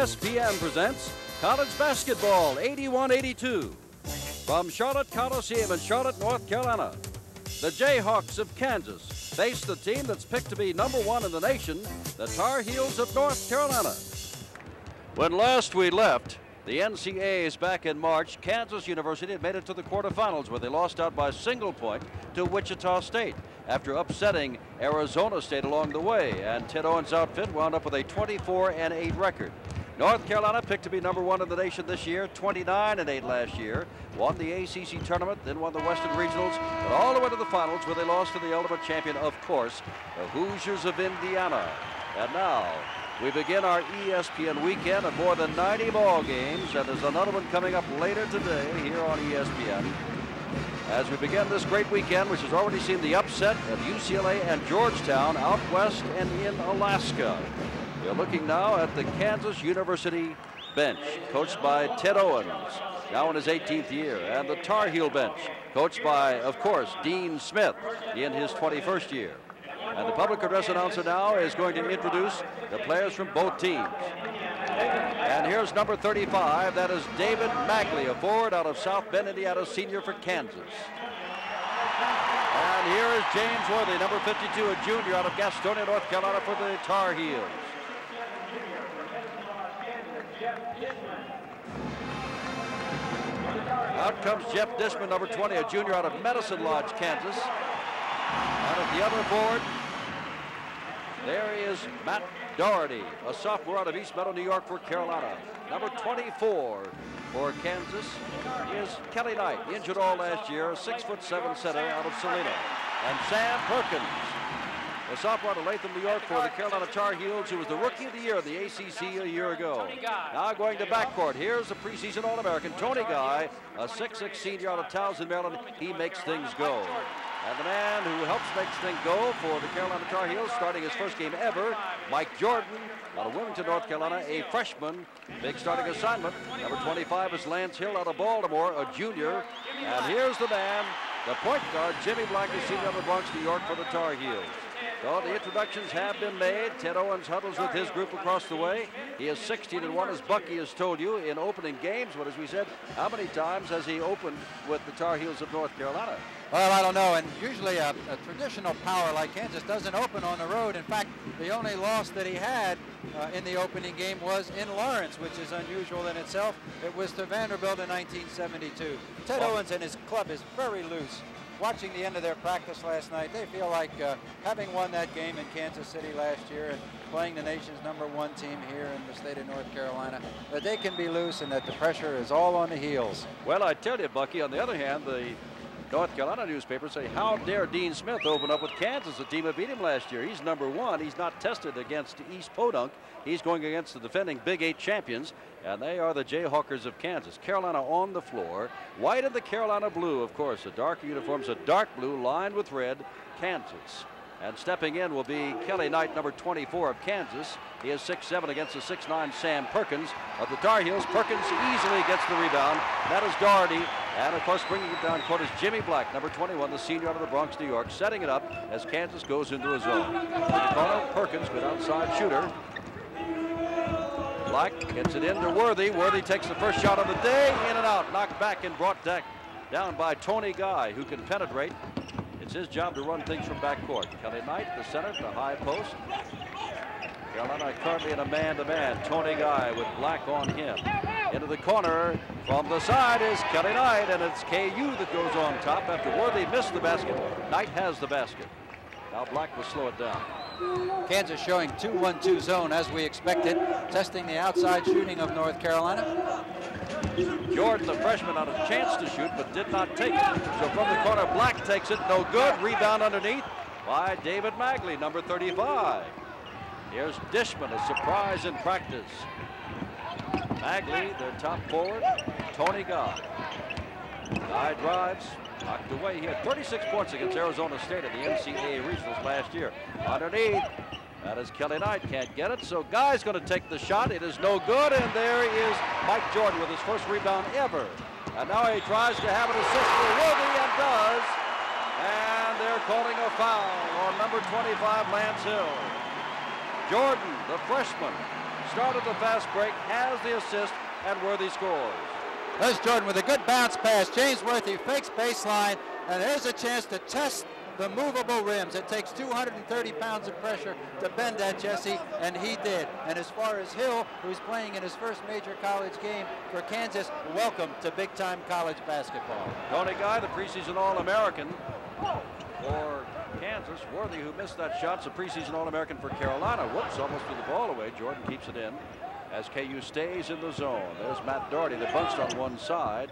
ESPN presents College Basketball 81-82. From Charlotte Coliseum in Charlotte, North Carolina, the Jayhawks of Kansas face the team that's picked to be #1 in the nation, the Tar Heels of North Carolina. When last we left the NCAAs back in March, Kansas University had made it to the quarterfinals where they lost out by a single point to Wichita State after upsetting Arizona State along the way, and Ted Owens' outfit wound up with a 24-8 record. North Carolina picked to be #1 in the nation this year, 29-8 last year, won the ACC tournament, then won the Western Regionals, but all the way to the finals where they lost to the ultimate champion, of course, the Hoosiers of Indiana. And now we begin our ESPN weekend of more than 90 ball games, and there's another one coming up later today here on ESPN. As we begin this great weekend, which has already seen the upset of UCLA and Georgetown out west and in Alaska. We're looking now at the Kansas University bench, coached by Ted Owens, now in his 18th year, and the Tar Heel bench, coached by, of course, Dean Smith in his 21st year. And the public address announcer now is going to introduce the players from both teams. And here's number 35. That is David Magley, a forward out of South Bend, Indiana, senior for Kansas. And here is James Worthy, number 52, a junior out of Gastonia, North Carolina, for the Tar Heels. Out comes Jeff Dishman, number 20, a junior out of Medicine Lodge, Kansas. And at the other board, there is Matt Doherty, a sophomore out of East Meadow, New York, for Carolina. Number 24 for Kansas is Kelly Knight, injured all last year, a 6'7" center out of Salina. And Sam Perkins, a sophomore out of Latham, New York, for the Carolina Tar Heels, who was the Rookie of the Year of the ACC a year ago. Now going to backcourt. Here's the preseason All-American, Tony Guy, a 6'6" senior out of Townsend, Maryland. He makes things go. And the man who helps make things go for the Carolina Tar Heels, starting his first game ever, Mike Jordan, out of Wilmington, North Carolina, a freshman. Big starting assignment. Number 25 is Lance Hill out of Baltimore, a junior. And here's the man, the point guard, Jimmy Black, a senior out of Bronx, New York, for the Tar Heels. So the introductions have been made. Ted Owens huddles with his group across the way. He is 16-1, as Bucky has told you, in opening games. But as we said, how many times has he opened with the Tar Heels of North Carolina? Well, I don't know, and usually a traditional power like Kansas doesn't open on the road. In fact, the only loss that he had in the opening game was in Lawrence, which is unusual in itself. It was to Vanderbilt in 1972. Ted Owens and his club is very loose. Watching the end of their practice last night, they feel like having won that game in Kansas City last year and playing the nation's #1 team here in the state of North Carolina, that they can be loose and that the pressure is all on the heels. Well, I tell you, Bucky, on the other hand, the North Carolina newspapers say, how dare Dean Smith open up with Kansas, a team that beat him last year? He's #1. He's not tested against East Podunk. He's going against the defending Big 8 champions, and they are the Jayhawkers of Kansas. Carolina on the floor. White and the Carolina blue, of course. The darker uniforms, a dark blue lined with red, Kansas. And stepping in will be Kelly Knight, number 24 of Kansas. He is 6'7" against the 6'9" Sam Perkins of the Tar Heels. Perkins easily gets the rebound. That is Doherty. And, of course, bringing it down court is Jimmy Black, number 21, the senior out of the Bronx, New York, setting it up as Kansas goes into a zone. In the corner, Perkins, good outside shooter. Black gets it into Worthy. Worthy takes the first shot of the day. In and out. Knocked back and brought down by Tony Guy, who can penetrate. It's his job to run things from backcourt. Kelly Knight, the center, the high post. Carolina currently in a man-to-man. Tony Guy with Black on him. Into the corner from the side is Kelly Knight, and it's KU that goes on top after Worthy missed the basket. Knight has the basket. Now Black will slow it down. Kansas showing 2-1-2 zone as we expected, testing the outside shooting of North Carolina. Jordan, the freshman, had a chance to shoot but did not take it. So from the corner, Black takes it, no good. Rebound underneath by David Magley, number 35. Here's Dishman, a surprise in practice. Magley, their top forward, Tony Guy. Guy drives, knocked away. He had 36 points against Arizona State at the NCAA Regionals last year. Underneath, that is Kelly Knight, can't get it, so Guy's going to take the shot. It is no good, and there is Mike Jordan with his first rebound ever. And now he tries to have an assist for Worthy and does. And they're calling a foul on number 25, Lance Hill. Jordan, the freshman, started the fast break, has the assist, and Worthy scores. There's Jordan with a good bounce pass. James Worthy fakes baseline, and there's a chance to test the movable rims. It takes 230 pounds of pressure to bend that, Jesse, and he did. And as far as Hill, who's playing in his first major college game for Kansas, welcome to big-time college basketball. Tony Guy, the preseason All-American for Kansas. Worthy, who missed that shot, is a preseason All-American for Carolina. Whoops, almost threw the ball away. Jordan keeps it in as KU stays in the zone. There's Matt Doherty, the bunched on one side.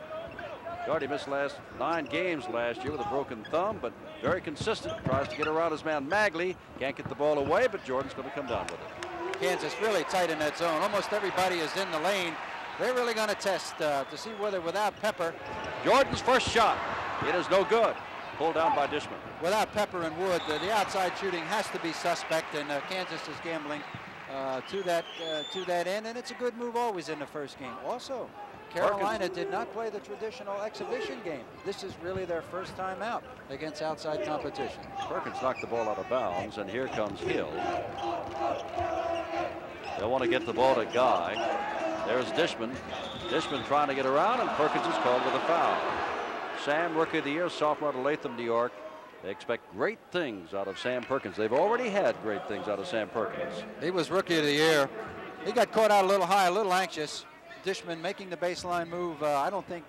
Doherty missed 9 games last year with a broken thumb, but very consistent. Tries to get around his man Magley. Can't get the ball away, but Jordan's going to come down with it. Kansas really tight in that zone. Almost everybody is in the lane. They're really going to test to see whether without Pepper. Jordan's first shot. It is no good. Pulled down by Dishman. Without Pepper and Wood, the outside shooting has to be suspect, and Kansas is gambling to that end, and it's a good move always in the first game. Also, Carolina did not play the traditional exhibition game. This is really their first time out against outside competition. Perkins knocked the ball out of bounds, and here comes Hill. They'll want to get the ball to Guy. There's Dishman. Dishman trying to get around, and Perkins is called with a foul. Sam, Rookie of the Year, sophomore out of Latham, New York. They expect great things out of Sam Perkins. They've already had great things out of Sam Perkins. He was Rookie of the Year. He got caught out a little high, a little anxious. Dishman making the baseline move. I don't think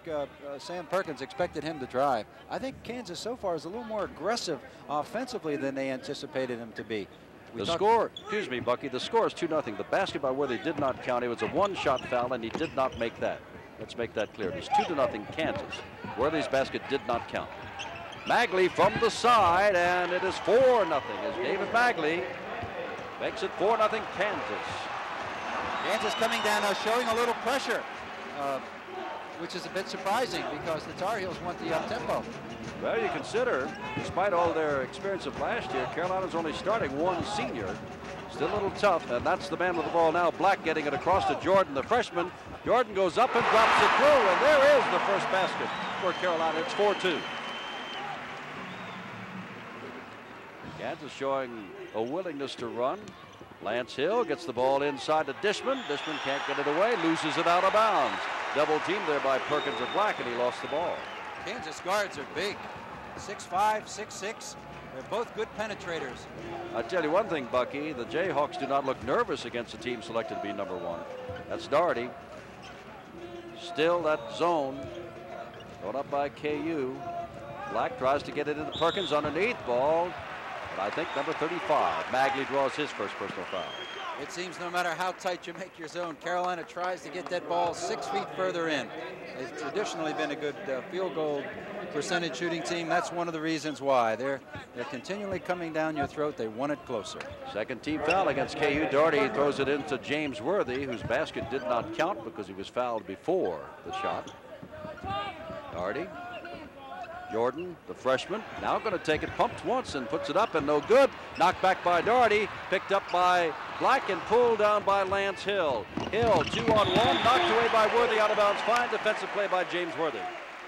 Sam Perkins expected him to drive. I think Kansas so far is a little more aggressive offensively than they anticipated him to be. The score, excuse me, Bucky, the score is 2-0. The basket by Worthy did not count. It was a one-shot foul, and he did not make that. Let's make that clear. It was 2-0 Kansas. Worthy's basket did not count. Magley from the side, and it is 4-0 as David Magley makes it 4-0 Kansas. Kansas coming down now, showing a little pressure, which is a bit surprising because the Tar Heels want the up-tempo. Well, you consider, despite all their experience of last year, Carolina's only starting one senior. Still a little tough, and that's the man with the ball now. Black getting it across to Jordan, the freshman. Jordan goes up and drops it through, and there is the first basket for Carolina. It's 4-2. Kansas showing a willingness to run. Lance Hill gets the ball inside to Dishman. Dishman can't get it away, loses it out of bounds. Double teamed there by Perkins and Black, and he lost the ball. Kansas guards are big, 6'5", 6'6". They're both good penetrators. I tell you one thing, Bucky, the Jayhawks do not look nervous against a team selected to be number 1. That's Doherty. Still that zone going up by KU. Black tries to get it into Perkins underneath ball. But I think number 35, Magley, draws his first personal foul. It seems no matter how tight you make your zone, Carolina tries to get that ball 6 feet further in. They've traditionally been a good field goal percentage shooting team. That's one of the reasons why. They're continually coming down your throat. They want it closer. Second team foul against KU. Doherty throws it into James Worthy, whose basket did not count because he was fouled before the shot. Doherty. Jordan, the freshman, now going to take it, pumped once and puts it up and no good. Knocked back by Doherty, picked up by Black and pulled down by Lance Hill. Hill, 2-on-1, knocked away by Worthy out of bounds. Fine defensive play by James Worthy.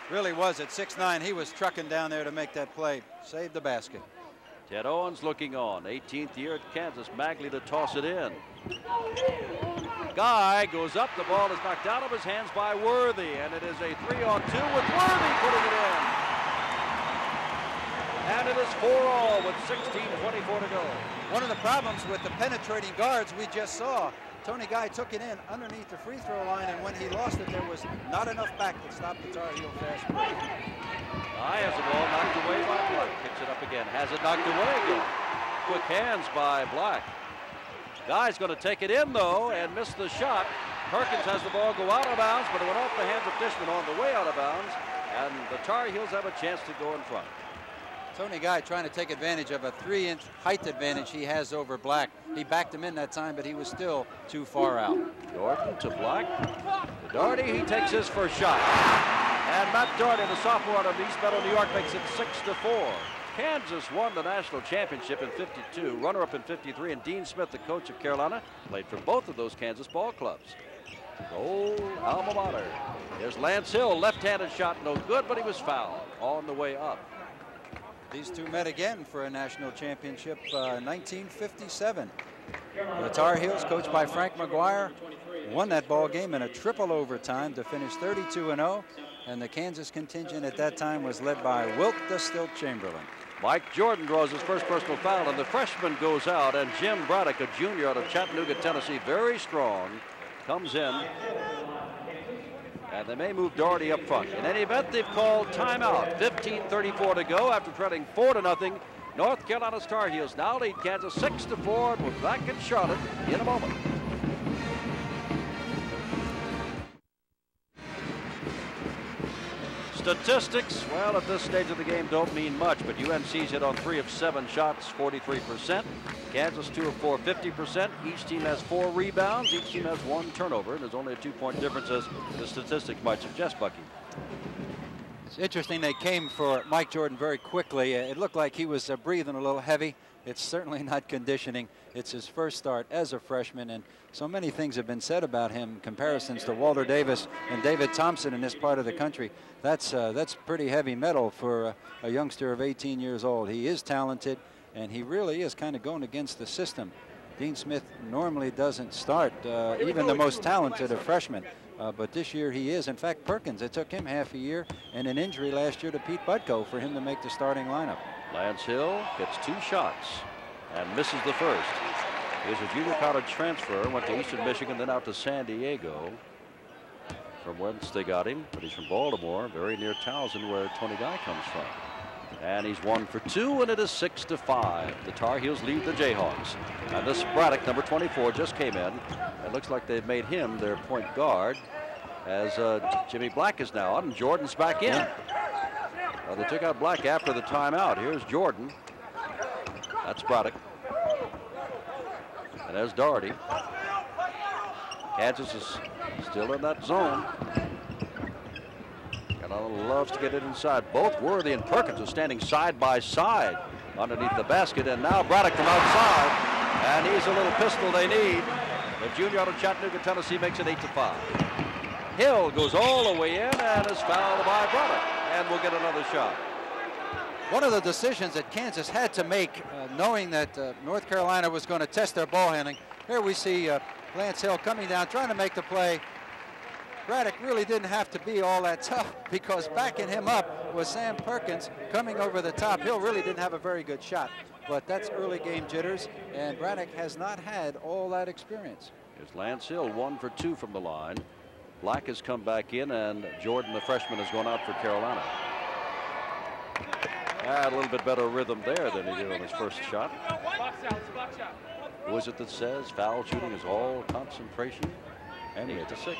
Really was at 6'9". He was trucking down there to make that play. Saved the basket. Ted Owens looking on, 18th year at Kansas. Magley to toss it in. Guy goes up, the ball is knocked out of his hands by Worthy, and it is a 3-on-2 with Worthy putting it in. And it is 4-all with 16:24 to go. One of the problems with the penetrating guards we just saw, Tony Guy took it in underneath the free throw line, and when he lost it, there was not enough back to stop the Tar Heel fast break. Guy has the ball knocked away by Black. Picks it up again. Has it knocked away again. Quick hands by Black. Guy's going to take it in, though, and miss the shot. Perkins has the ball go out of bounds, but it went off the hands of Dishman on the way out of bounds, and the Tar Heels have a chance to go in front. Tony Guy trying to take advantage of a 3-inch height advantage he has over Black. He backed him in that time, but he was still too far out. Jordan to Black. To Doherty, he takes his first shot. And Matt Doherty, the sophomore out of East Meadow, New York, makes it 6-4. Kansas won the national championship in '52, runner-up in '53, and Dean Smith, the coach of Carolina, played for both of those Kansas ball clubs. Old alma mater. Here's Lance Hill, left-handed shot, no good, but he was fouled on the way up. These two met again for a national championship 1957. The Tar Heels, coached by Frank McGuire, won that ball game in a triple overtime to finish 32-0. And the Kansas contingent at that time was led by Wilt the Stilt Chamberlain. Mike Jordan draws his first personal foul, and the freshman goes out, and Jim Braddock, a junior out of Chattanooga, Tennessee, very strong, comes in. And they may move Doherty up front. In any event, they've called timeout. 15:34 to go after trailing 4-0. North Carolina Tar Heels now lead Kansas 6-4, and we're back in Charlotte in a moment. Statistics, well, at this stage of the game don't mean much, but UNC's hit on 3 of 7 shots, 43%. Kansas 2 of 4, 50%. Each team has 4 rebounds. Each team has 1 turnover. And there's only a 2-point difference, as the statistics might suggest, Bucky. It's interesting they came for Mike Jordan very quickly. It looked like he was breathing a little heavy. It's certainly not conditioning. It's his first start as a freshman, and so many things have been said about him, comparisons to Walter Davis and David Thompson in this part of the country. That's pretty heavy metal for a youngster of 18 years old. He is talented, and he really is kind of going against the system. Dean Smith normally doesn't start even the most talented of freshmen, but this year he is. In fact, Perkins, it took him half a year and an injury last year to Pete Butko for him to make the starting lineup. Lance Hill gets 2 shots and misses the first. He's a junior college transfer, went to Eastern Michigan, then out to San Diego, from whence they got him. But he's from Baltimore, very near Towson, where Tony Guy comes from. And he's 1 for 2, and it is 6-5. The Tar Heels lead the Jayhawks. And this Braddock, number 24, just came in. It looks like they've made him their point guard, as Jimmy Black is now out, and Jordan's back in. They took out Black after the timeout. Here's Jordan. That's Braddock. And there's Doherty. Kansas is still in that zone. Carolina loves to get it inside. Both Worthy and Perkins are standing side by side underneath the basket. And now Braddock from outside. And he's a little pistol they need. The junior out of Chattanooga, Tennessee, makes it 8-5. Hill goes all the way in and is fouled by Braddock. And we'll get another shot. One of the decisions that Kansas had to make, knowing that North Carolina was going to test their ball handling. Here we see Lance Hill coming down, trying to make the play. Braddock really didn't have to be all that tough, because backing him up was Sam Perkins coming over the top. Hill really didn't have a very good shot, but that's early game jitters, and Braddock has not had all that experience. Here's Lance Hill, 1 for 2 from the line. Black has come back in, and Jordan, the freshman, has gone out for Carolina. Had a little bit better rhythm there than he did on his first shot. Who is it that says foul shooting is all concentration? And 8-6.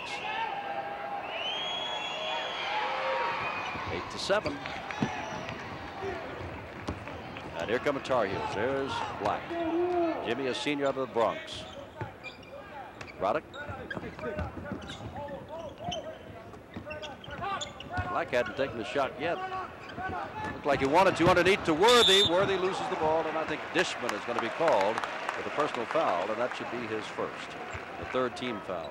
8-7. And here come the Tar Heels. There's Black. Jimmy, a senior out of the Bronx. Braddock. Black hadn't taken the shot yet. Looked like he wanted to underneath to Worthy. Worthy loses the ball, and I think Dishman is going to be called with a personal foul, and that should be his first, the 3rd team foul.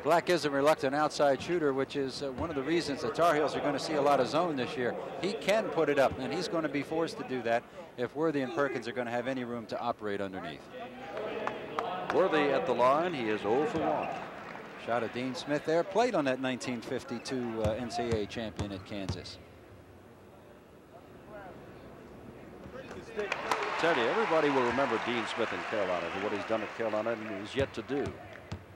Black is a reluctant outside shooter, which is one of the reasons the Tar Heels are going to see a lot of zone this year. He can put it up, and he's going to be forced to do that if Worthy and Perkins are going to have any room to operate underneath. Worthy at the line. He is 0 for 1. Shot of Dean Smith there, played on that 1952 NCAA champion at Kansas. Tell you, everybody will remember Dean Smith in Carolina for what he's done at Carolina and is yet to do.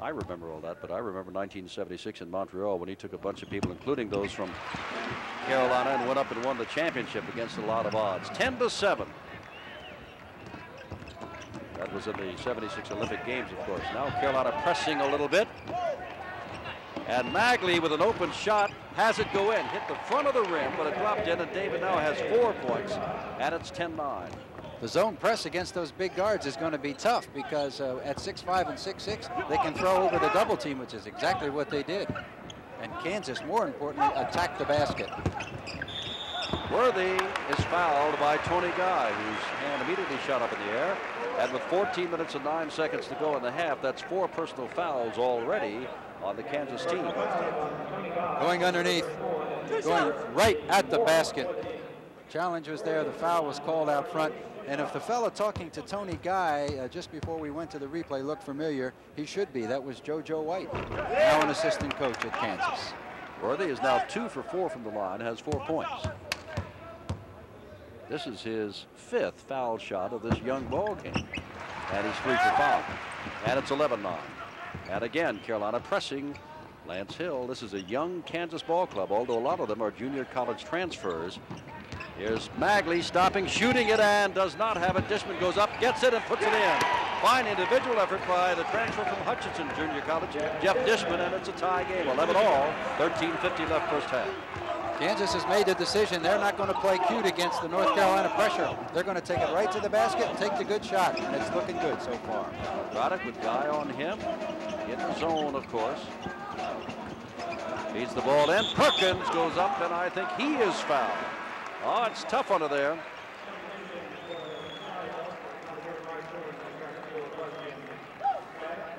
I remember all that, but I remember 1976 in Montreal when he took a bunch of people, including those from Carolina, and went up and won the championship against a lot of odds. 10-7. That was in the 76 Olympic Games, of course. Now Carolina pressing a little bit. And Magley with an open shot has it go in. Hit the front of the rim, but it dropped in, and David now has 4 points, and it's 10-9. The zone press against those big guards is going to be tough, because at 6'5" and 6'6", they can throw over the double team, which is exactly what they did. And Kansas, more importantly, attacked the basket. Worthy is fouled by Tony Guy, whose hand immediately shot up in the air. And with 14 minutes and 9 seconds to go in the half, that's 4 personal fouls already on the Kansas team. Going underneath, going right at the basket. challenge was there. The foul was called out front. And if the fellow talking to Tony Guy just before we went to the replay looked familiar, he should be. That was JoJo White, now an assistant coach at Kansas. Worthy is now 2 for 4 from the line, has 4 points. This is his 5th foul shot of this young ball game. And he's 3 for 5. And it's 11-9. And again, Carolina pressing Lance Hill. This is a young Kansas ball club, although a lot of them are junior college transfers. Here's Magley stopping, shooting it, and does not have it. Dishman goes up, gets it, and puts it in. Fine individual effort by the transfer from Hutchinson Junior College, Jeff Dishman, and it's a tie game, 11-all, 13:50 left first half. Kansas has made the decision. They're not going to play cute against the North Carolina pressure. They're going to take it right to the basket and take the good shot, and it's looking good so far. Braddock with Guy on him, in the zone, of course. Feeds the ball in. Perkins goes up, and I think he is fouled. Oh, it's tough under there.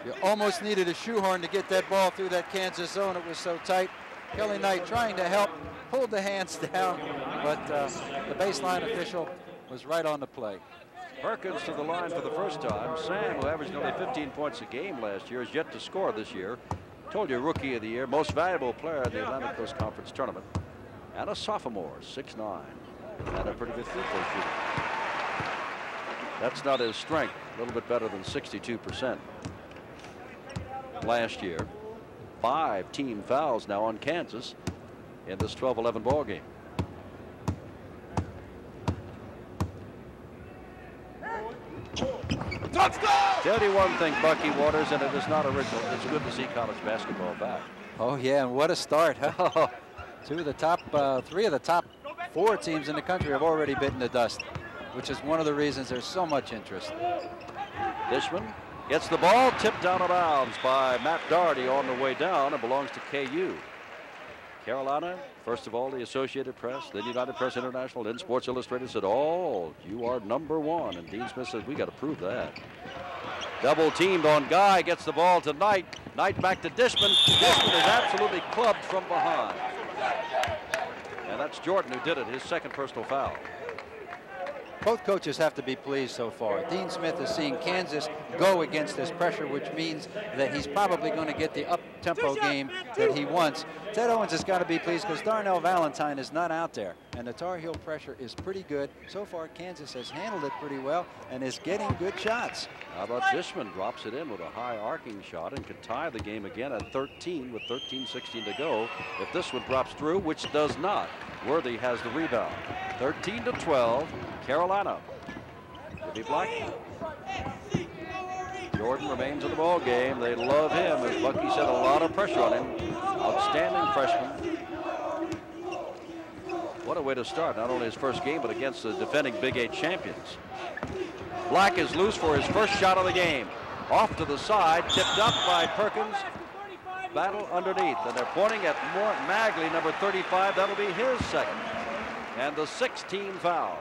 You almost needed a shoehorn to get that ball through that Kansas zone. It was so tight. Kelly Knight trying to help, pulled the hands down, but the baseline official was right on the play. Perkins to the line for the first time. Sam, who averaged only 15 points a game last year, has yet to score this year. Told you, Rookie of the Year, most valuable player in the Atlantic Coast Conference tournament. And a sophomore, 6'9", and a pretty good free throw shooter. That's not his strength. A little bit better than 62% last year. 5 team fouls now on Kansas in this 12-11 ball game. Tell you one thing, Bucky Waters, and it is not original. It's good to see college basketball back. Oh yeah, and what a start, huh? 3 of the top 4 teams in the country have already bitten the dust, which is one of the reasons there's so much interest. Dishman gets the ball, tipped out of bounds by Matt Doherty on the way down. It belongs to KU. Carolina, first of all, the Associated Press, then United Press International, then Sports Illustrated said, "Oh, you are #1." And Dean Smith says, "We got to prove that." Double teamed on Guy, gets the ball to Knight. Knight back to Dishman. Dishman is absolutely clubbed from behind. And that's Jordan who did it, his 2nd personal foul. Both coaches have to be pleased so far. Dean Smith is seeing Kansas go against this pressure, which means that he's probably going to get the up-tempo game that he wants. Ted Owens has got to be pleased because Darnell Valentine is not out there, and the Tar Heel pressure is pretty good. So far, Kansas has handled it pretty well and is getting good shots. How about Dishman drops it in with a high arcing shot and could tie the game again at 13 with 13:16 to go. If this one drops through, which does not, Worthy has the rebound. 13-12. Carolina. Jimmy Black. Jordan remains in the ball game. They love him. As Bucky said, a lot of pressure on him. Outstanding freshman. What a way to start. Not only his first game, but against the defending Big 8 champions. Black is loose for his first shot of the game. Off to the side, tipped up by Perkins. Battle underneath, and they're pointing at Magley, number 35. That'll be his 2nd. And the 16 foul.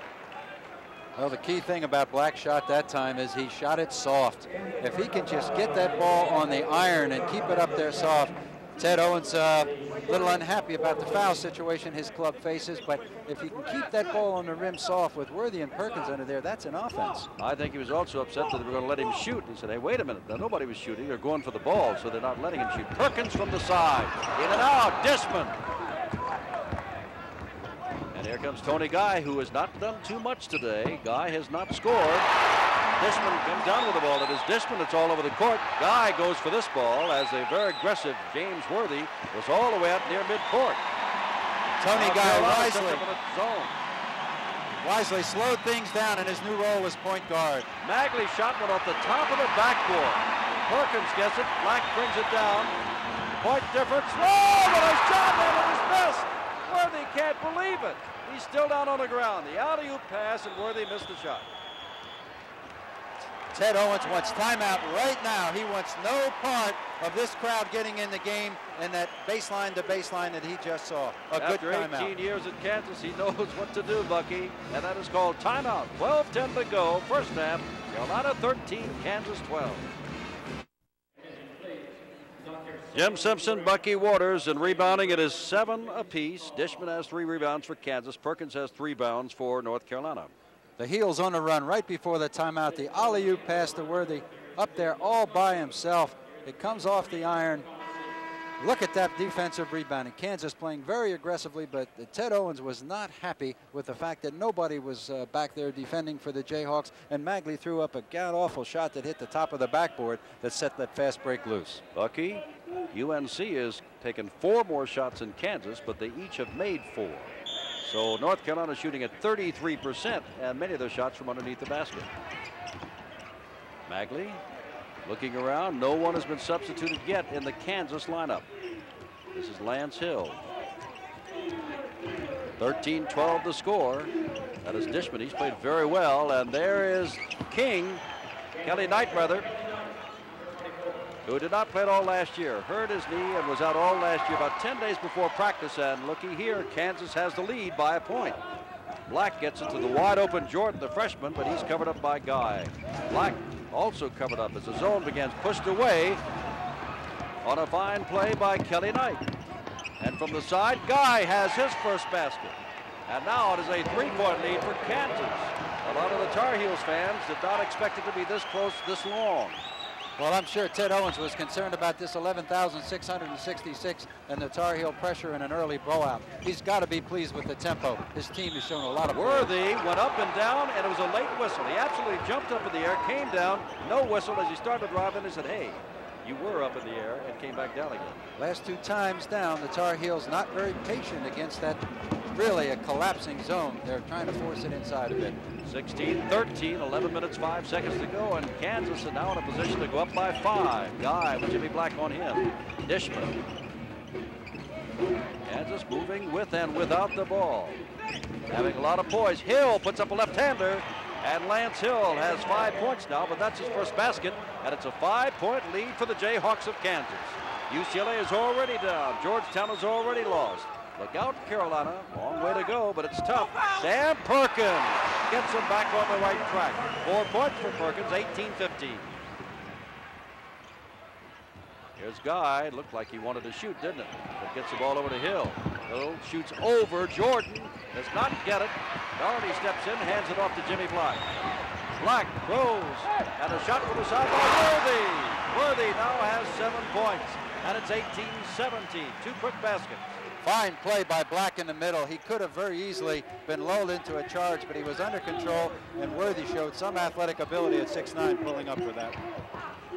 Well, the key thing about Black's shot that time is he shot it soft. If he can just get that ball on the iron and keep it up there soft, Ted Owens a little unhappy about the foul situation his club faces, but if he can keep that ball on the rim soft with Worthy and Perkins under there, that's an offense. I think he was also upset that they were going to let him shoot. He said, "Hey, wait a minute. Now, nobody was shooting. They're going for the ball, so they're not letting him shoot." Perkins from the side. In and out. Dishman. And here comes Tony Guy, who has not done too much today. Guy has not scored. Dishman comes down with the ball. It is Dishman. It's all over the court. Guy goes for this ball as a very aggressive James Worthy was all the way up near midcourt. Tony Guy wisely slowed things down, and his new role as point guard. Magley shot one off the top of the backboard. Perkins gets it. Black brings it down. Point difference. Oh, what a shot, and it was missed. Worthy can't believe it. He's still down on the ground. The alley-oop pass, and Worthy missed the shot. Ted Owens wants timeout right now. He wants no part of this crowd getting in the game and that baseline to baseline that he just saw. Good timeout. After 18 years at Kansas, he knows what to do, Bucky, and that is called timeout. 12:10 to go, first half. Carolina 13, Kansas 12. Jim Simpson, Bucky Waters, and rebounding it is 7 apiece. Dishman has 3 rebounds for Kansas. Perkins has 3 rebounds for North Carolina. The Heels on the run right before the timeout. The alley-oop pass to Worthy up there all by himself. It comes off the iron. Look at that defensive rebounding. Kansas playing very aggressively, but Ted Owens was not happy with the fact that nobody was back there defending for the Jayhawks, and Magley threw up a god-awful shot that hit the top of the backboard that set that fast break loose. Bucky, UNC has taken 4 more shots than Kansas, but they each have made 4. So North Carolina shooting at 33%, and many of those shots from underneath the basket. Magley looking around. No one has been substituted yet in the Kansas lineup. This is Lance Hill. 13-12 the score. That is Dishman. He's played very well. And there is King, Kelly Knight rather, who did not play at all last year. Hurt his knee and was out all last year, about 10 days before practice. And looky here, Kansas has the lead by a point. Black gets it to the wide open Jordan, the freshman, but he's covered up by Guy. Black also covered up as the zone begins, pushed away on a fine play by Kelly Knight. And from the side, Guy has his first basket. And now it is a 3-point lead for Kansas. A lot of the Tar Heels fans did not expect it to be this close, this long. Well, I'm sure Ted Owens was concerned about this 11,666 and the Tar Heel pressure and an early blowout. He's got to be pleased with the tempo. His team has shown a lot of Worthy went up and down, and it was a late whistle. He absolutely jumped up in the air, came down, no whistle as he started to drive in. He said, hey, you were up in the air, and came back down again. Last 2 times down, the Tar Heels not very patient against that really a collapsing zone. They're trying to force it inside a bit. 16-13, 11 minutes, 5 seconds to go, and Kansas is now in a position to go up by 5. Guy with Jimmy Black on him. Dishman. Kansas moving with and without the ball. Having a lot of poise. Hill puts up a left-hander, and Lance Hill has 5 points now, but that's his first basket, and it's a 5-point lead for the Jayhawks of Kansas. UCLA is already down. Georgetown is already lost. Look out, Carolina. Long way to go, but it's tough. Sam Perkins gets them back on the right track. 4 points for Perkins, 18-15. Here's Guy. Looked like he wanted to shoot, didn't it? But gets the ball over to Hill. Hill shoots over. Jordan does not get it. Doherty steps in, hands it off to Jimmy Black. Black throws, and a shot from the side by Worthy. Worthy now has 7 points, and it's 18-17. 2 quick baskets. Fine play by Black in the middle. He could have very easily been lulled into a charge, but he was under control, and Worthy showed some athletic ability at 6'9", pulling up for that.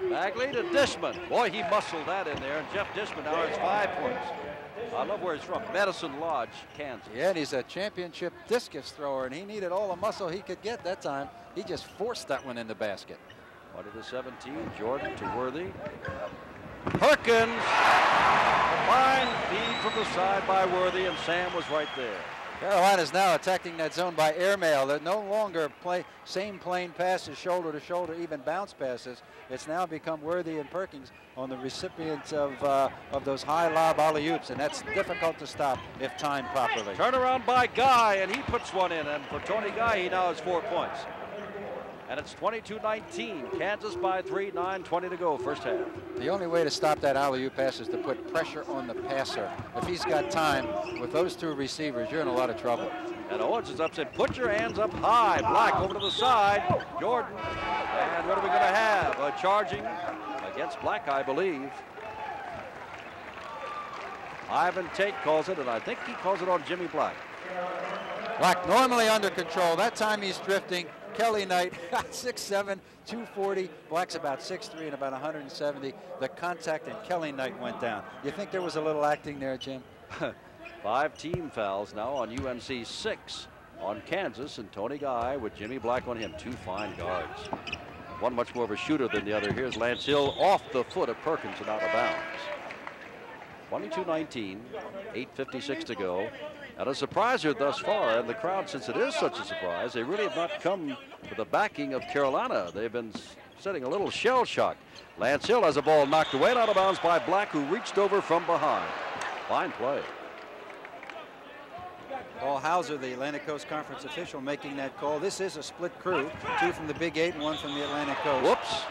Bagley to Dishman. Boy, he muscled that in there, and Jeff Dishman now has 5 points. I love where he's from, Medicine Lodge, Kansas. Yeah, and he's a championship discus thrower, and he needed all the muscle he could get that time. He just forced that one in the basket. 20-17, Jordan to Worthy. Perkins, fine feed from the side by Worthy, and Sam was right there. Carolina's now attacking that zone by airmail. They're no longer same plane passes, shoulder to shoulder, even bounce passes. It's now become Worthy and Perkins on the recipients of those high lob alley-oops, and that's difficult to stop if timed properly. Turnaround by Guy, and he puts one in, and for Tony Guy, he now has 4 points. And it's 22-19, Kansas by 3, 9:20 to go, first half. The only way to stop that alley-oop pass is to put pressure on the passer. If he's got time with those 2 receivers, you're in a lot of trouble. And Owens is up, said, put your hands up high. Black over to the side, Jordan. And what are we going to have? A charging against Black, I believe. Ivan Tate calls it, and I think he calls it on Jimmy Black. Black normally under control. That time he's drifting. Kelly Knight, 6'7", 240. Black's about 6'3" and about 170. The contact and Kelly Knight went down. You think there was a little acting there, Jim? 5 team fouls now on UNC, 6 on Kansas, and Tony Guy with Jimmy Black on him. 2 fine guards. One much more of a shooter than the other. Here's Lance Hill off the foot of Perkins and out of bounds. 22-19, 8:56 to go. And a surpriser thus far, and the crowd, since it is such a surprise, they really have not come with the backing of Carolina. They've been setting a little shell shock. Lance Hill has a ball knocked away and out of bounds by Black, who reached over from behind. Fine play. Paul Hauser, the Atlantic Coast Conference official, making that call. This is a split crew, 2 from the Big 8 and 1 from the Atlantic Coast. Whoops.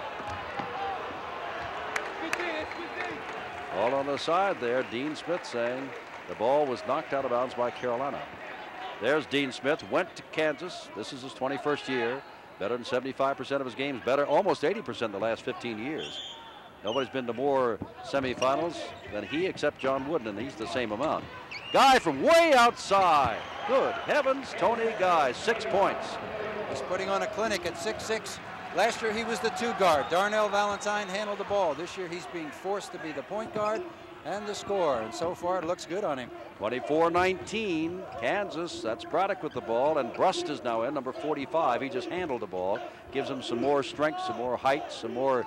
All on the side there. Dean Smith saying the ball was knocked out of bounds by Carolina. There's Dean Smith, went to Kansas. This is his 21st year. Better than 75% of his games, better almost 80% in the last 15 years. Nobody's been to more semifinals than he except John Wooden, and he's the same amount. Guy from way outside. Good heavens, Tony Guy, 6 points. He's putting on a clinic at 6'6". Last year he was the 2 guard. Darnell Valentine handled the ball. This year he's being forced to be the point guard and the scorer, and so far it looks good on him. 24-19, Kansas. That's Braddock with the ball, and Brust is now in, number 45. He just handled the ball, gives him some more strength, some more height, some more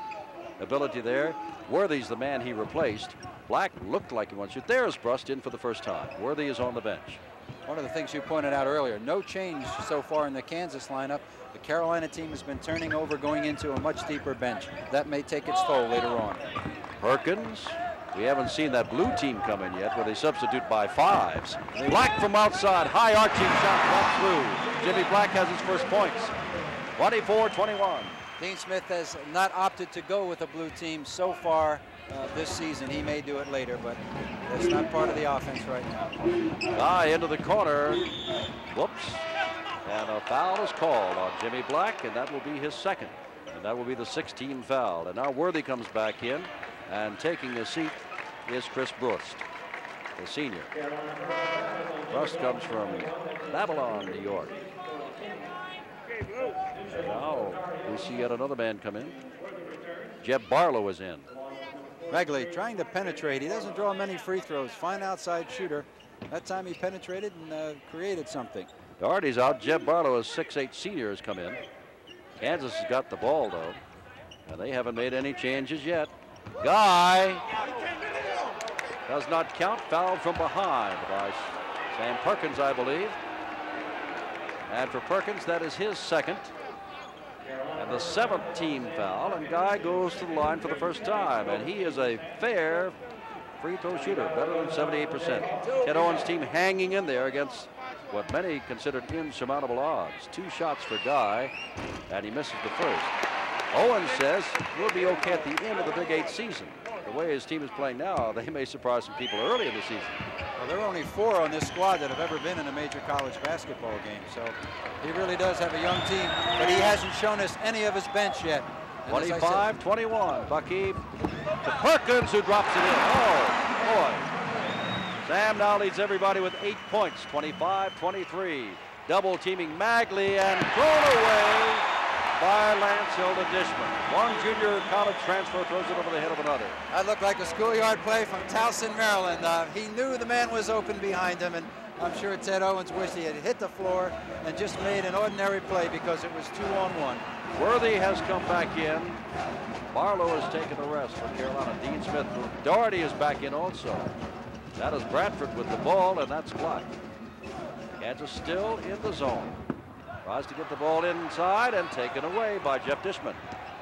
ability there. Worthy's the man he replaced. Black looked like he wants to shoot. There's Brust in for the first time. Worthy is on the bench. One of the things you pointed out earlier, no change so far in the Kansas lineup. The Carolina team has been turning over, going into a much deeper bench. That may take its toll later on. Perkins. We haven't seen that blue team come in yet, where they substitute by 5s. Black from outside, high arching shot, dropped through. Jimmy Black has his first points. 24-21. Dean Smith has not opted to go with the blue team so far this season. He may do it later, but that's not part of the offense right now. Guy into the corner. Whoops. And a foul is called on Jimmy Black, and that will be his second. And that will be the 6th-team foul. And now Worthy comes back in, and taking a seat is Chris Brust, the senior. Brust comes from Babylon, New York. And now we see yet another man come in. Jeb Barlow is in. Regley trying to penetrate. He doesn't draw many free throws. Fine outside shooter. That time he penetrated and created something. Doherty's out. Jeb Barlow, a 6'8" senior, has come in. Kansas has got the ball, though, and they haven't made any changes yet. Guy does not count. Fouled from behind by Sam Perkins, I believe. And for Perkins, that is his second. And the 7th team foul, and Guy goes to the line for the first time, and he is a fair free throw shooter, better than 78%. Ted Owens' team hanging in there against what many considered insurmountable odds. 2 shots for Guy, and he misses the first. Owens says we'll be okay at the end of the Big 8 season. The way his team is playing now, they may surprise some people early in the season. Well, there are only 4 on this squad that have ever been in a major college basketball game, so he really does have a young team, but he hasn't shown us any of his bench yet. 25-21, Bucky to Perkins, who drops it in. Oh, boy. Sam now leads everybody with 8 points, 25-23. Double teaming Magley and thrown away by Lance Hilda Dishman. One junior college transfer throws it over the head of another. That looked like a schoolyard play from Towson, Maryland. He knew the man was open behind him, and I'm sure Ted Owens wished he had hit the floor and just made an ordinary play because it was 2-on-1. Worthy has come back in. Barlow has taken a rest for Carolina. Dean Smith. Doherty is back in also. That is Bradford with the ball, and that's Black. Kansas still in the zone. Tries to get the ball inside and taken away by Jeff Dishman.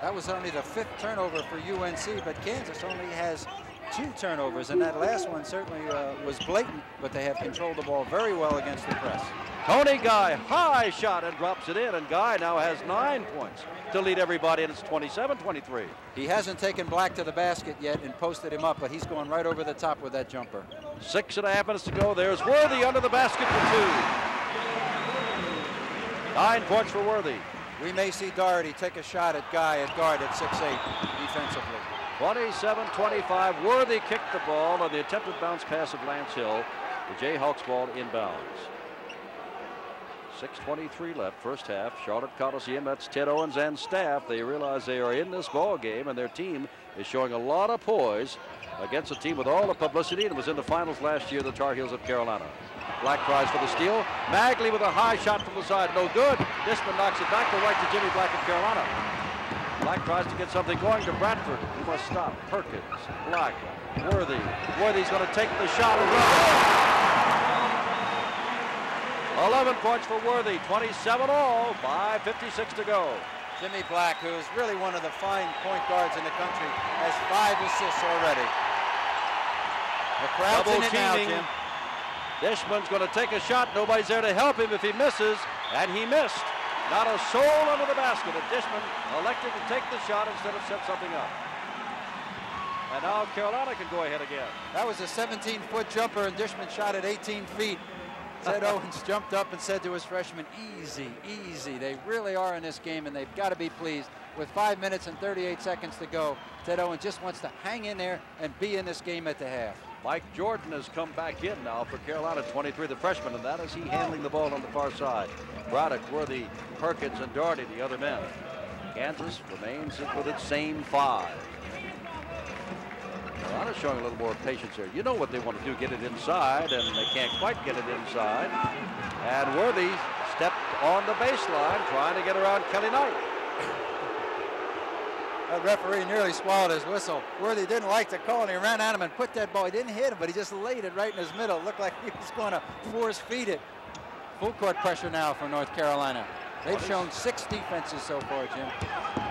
That was only the 5th turnover for UNC, but Kansas only has 2 turnovers, and that last one certainly was blatant, but they have controlled the ball very well against the press. Tony Guy, high shot and drops it in, and Guy now has 9 points to lead everybody, and it's 27-23. He hasn't taken Black to the basket yet and posted him up, but he's going right over the top with that jumper. 6.5 minutes to go. There's Worthy under the basket for 2. 9 points for Worthy. We may see Doherty take a shot at Guy at guard at 6'8" defensively. 27-25. Worthy kicked the ball on the attempted bounce pass of Lance Hill. The Jayhawks ball inbounds. 6:23 left, first half. Charlotte Coliseum. That's Ted Owens and staff. They realize they are in this ball game, and their team is showing a lot of poise against a team with all the publicity and was in the finals last year, the Tar Heels of Carolina. Black tries for the steal. Magley with a high shot from the side. No good. Dishman knocks it back to right to Jimmy Black of Carolina. Black tries to get something going to Bradford. He must stop. Perkins, Black, Worthy. Worthy's going to take the shot and run. 11 points for Worthy. 27 all. 5:56 to go. Jimmy Black, who is really one of the fine point guards in the country, has 5 assists already. The crowd's in it now, Jim. Dishman's going to take a shot. Nobody's there to help him if he misses, and he missed. Not a soul under the basket, and Dishman elected to take the shot instead of set something up. And now Carolina can go ahead again. That was a 17-foot jumper, and Dishman shot at 18 feet. Ted Owens jumped up and said to his freshman, easy, easy. They really are in this game, and they've got to be pleased. With 5 minutes and 38 seconds to go, Ted Owens just wants to hang in there and be in this game at the half. Mike Jordan has come back in now for Carolina, 23, the freshman, and that is he handling the ball on the far side. Braddock, Worthy, Perkins, and Doherty, the other men. Kansas remains with its same 5. Carolina showing a little more patience here. You know what they want to do, get it inside, and they can't quite get it inside. And Worthy stepped on the baseline trying to get around Kelly Knight. That referee nearly swallowed his whistle. Worthy didn't like the call, and he ran at him and put that ball. He didn't hit him, but he just laid it right in his middle. It looked like he was going to force feed it. Full court pressure now for North Carolina. They've shown 6 defenses so far, Jim.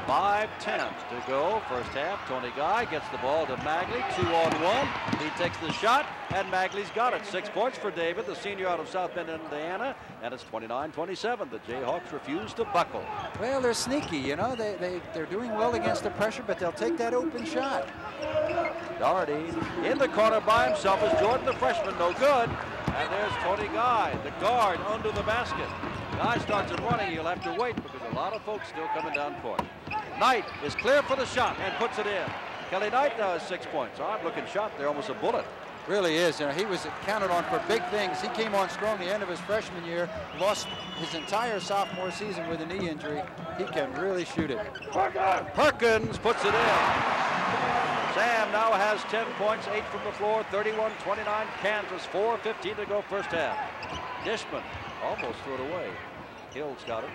5:10 to go, first half. Tony Guy gets the ball to Magley, 2-on-1. He takes the shot, and Magley's got it. 6 points for David, the senior out of South Bend, Indiana, and it's 29-27. The Jayhawks refuse to buckle. Well, they're sneaky, you know. They're doing well against the pressure, but they'll take that open shot. Doherty in the corner by himself is Jordan, the freshman, no good. And there's Tony Guy, the guard, under the basket. Guy starts it running. He'll have to wait because a lot of folks still coming down court. Knight is clear for the shot and puts it in. Kelly Knight now has 6 points. Odd-looking shot there, almost a bullet. Really is. You know, he was counted on for big things. He came on strong the end of his freshman year, lost his entire sophomore season with a knee injury. He can really shoot it. Perkins puts it in. Sam now has 10 points, 8 from the floor, 31-29 Kansas, 4:15 to go first half. Dishman almost threw it away. Hill's got it.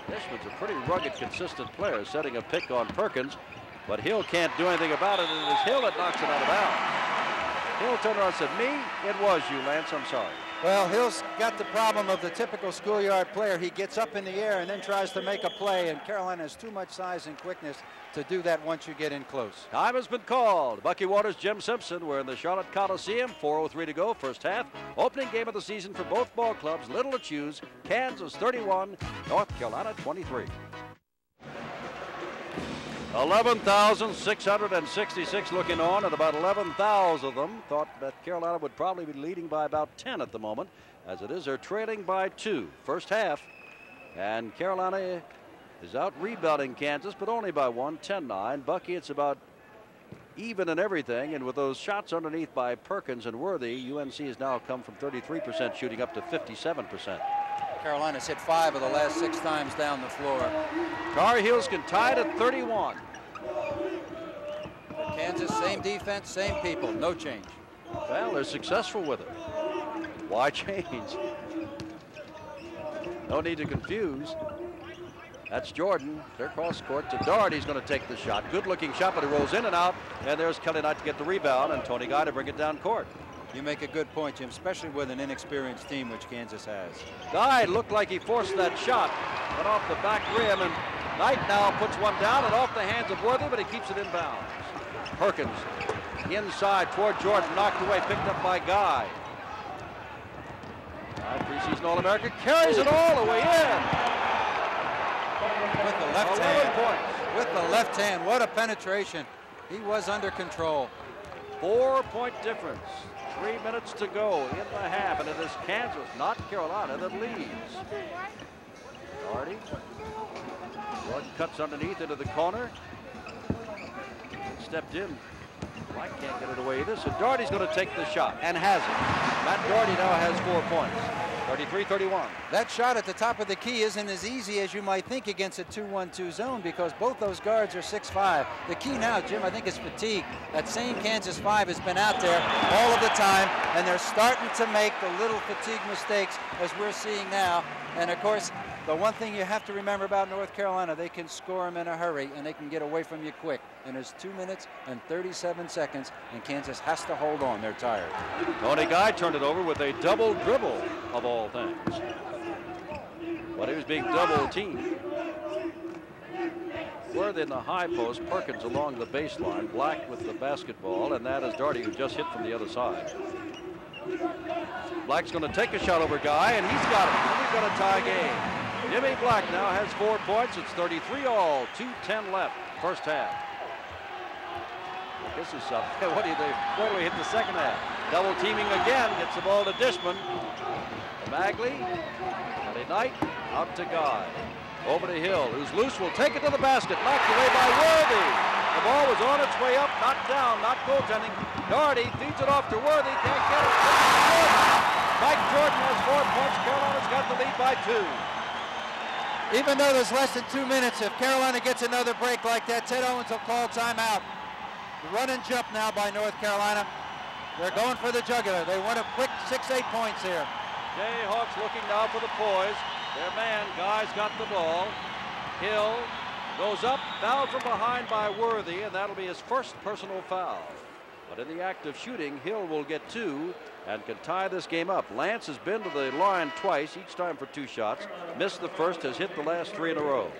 Dishman's a pretty rugged, consistent player, setting a pick on Perkins, but Hill can't do anything about it, and it is Hill that knocks it out of bounds. Hill turned around and said, "Me? It was you, Lance. I'm sorry." Well, Hill's got the problem of the typical schoolyard player. He gets up in the air and then tries to make a play, and Carolina has too much size and quickness to do that once you get in close. Time has been called. Bucky Waters, Jim Simpson. We're in the Charlotte Coliseum. 4:03 to go, first half. Opening game of the season for both ball clubs. Little to choose. Kansas 31, North Carolina 23. 11,666 looking on, and about 11,000 of them thought that Carolina would probably be leading by about 10 at the moment. As it is, they're trailing by 2. First half, and Carolina is out rebounding Kansas, but only by 1, 10-9. Bucky, it's about even in everything, and with those shots underneath by Perkins and Worthy, UNC has now come from 33% shooting up to 57%. Carolina's hit 5 of the last 6 times down the floor. Tar Heels can tie it at 31. Kansas, same defense, same people, no change. Well, they're successful with it. Why change? No need to confuse. That's Jordan. They're cross court to Doherty. He's going to take the shot. Good looking shot, but he rolls in and out. And there's Kelly Knight to get the rebound, and Tony Guy to bring it down court. You make a good point, Jim, especially with an inexperienced team, which Kansas has. Guy looked like he forced that shot. Went off the back rim, and Knight now puts one down and off the hands of Worthy, but he keeps it inbounds. Perkins inside toward Jordan, knocked away, picked up by Guy. Preseason All-American carries it all the way in. With the left hand. With the left hand, what a penetration. He was under control. 4-point difference. 3 minutes to go in the half, and it is Kansas, not Carolina, that leads. Doherty. Jordan cuts underneath into the corner. Stepped in. Black can't get it away either, so Doherty's going to take the shot, and has it. Matt Doherty now has 4 points. 33-31. That shot at the top of the key isn't as easy as you might think against a 2-1-2 zone, because both those guards are 6'5". The key now, Jim, I think, is fatigue. That same Kansas 5 has been out there all of the time, and they're starting to make the little fatigue mistakes as we're seeing now. And of course, the one thing you have to remember about North Carolina, they can score them in a hurry, and they can get away from you quick. And it's 2 minutes and 37 seconds, and Kansas has to hold on. They're tired. Tony Guy turned it over with a double dribble, of all things. But he was being double teamed. Worthy in the high post, Perkins along the baseline, Black with the basketball, and that is Doherty, who just hit from the other side. Black's going to take a shot over Guy, and he's got it. He's going to tie game. Jimmy Black now has 4 points. It's 33-all, 2:10 left, first half. This is something. What do you think? Where do we hit the second half? Double teaming again. Gets the ball to Dishman. Bagley. Friday Knight. Out to Guy. Over to Hill, who's loose, will take it to the basket. Knocked away by Worthy. The ball was on its way up, knocked down, not goaltending. Doherty feeds it off to Worthy. Can't get it. Mike Jordan has 4 points. Carolina's got the lead by 2. Even though there's less than 2 minutes, if Carolina gets another break like that, Ted Owens will call timeout. The run and jump now by North Carolina. They're going for the jugular. They want a quick 6-8 points here. Jayhawks looking now for the poise. Their man, Guy's got the ball. Hill goes up, fouled from behind by Worthy, and that'll be his first personal foul. But in the act of shooting, Hill will get 2 and can tie this game up. Lance has been to the line twice, each time for 2 shots. Missed the first, has hit the last 3 in a row.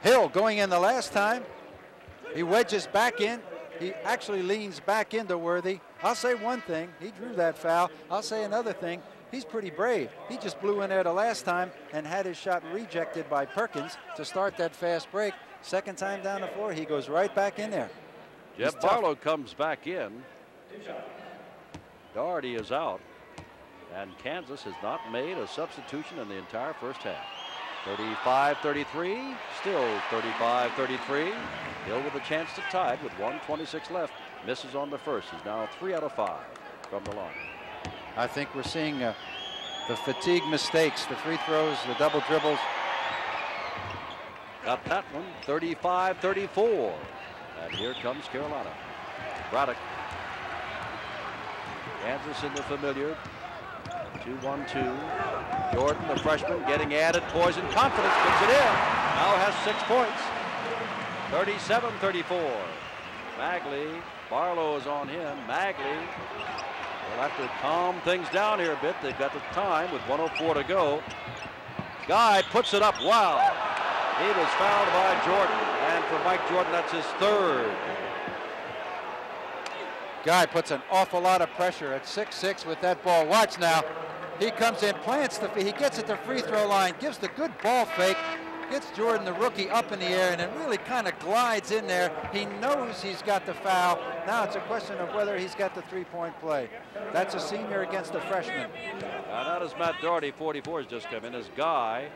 Hill going in the last time. He wedges back in. He actually leans back into Worthy. I'll say one thing. He drew that foul. I'll say another thing. He's pretty brave. He just blew in there the last time and had his shot rejected by Perkins to start that fast break. Second time down the floor, he goes right back in there. Jeff Barlow comes back in. Doherty is out. And Kansas has not made a substitution in the entire first half. 35-33, still 35-33. Hill with a chance to tie it with 1:26 left. Misses on the first. He's now 3 out of 5 from the line. I think we're seeing the fatigue mistakes, the free throws, the double dribbles. Got that one, 35-34. And here comes Carolina. Braddock. Kansas in the familiar. 2-1-2. Jordan, the freshman, getting added poise and confidence, puts it in. Now has 6 points. 37-34. Magley, Barlow is on him. Magley will have to calm things down here a bit. They've got the time with 1:04 to go. Guy puts it up. Wow. He was fouled by Jordan. And for Mike Jordan, that's his 3rd. Guy puts an awful lot of pressure at 6'6" with that ball. Watch now. He comes in, plants the feet. He gets at the free throw line, gives the good ball fake, gets Jordan, the rookie, up in the air, and it really kind of glides in there. He knows he's got the foul. Now it's a question of whether he's got the 3-point play. That's a senior against a freshman. Now does Matt Doherty, 44, has just come in. As Guy,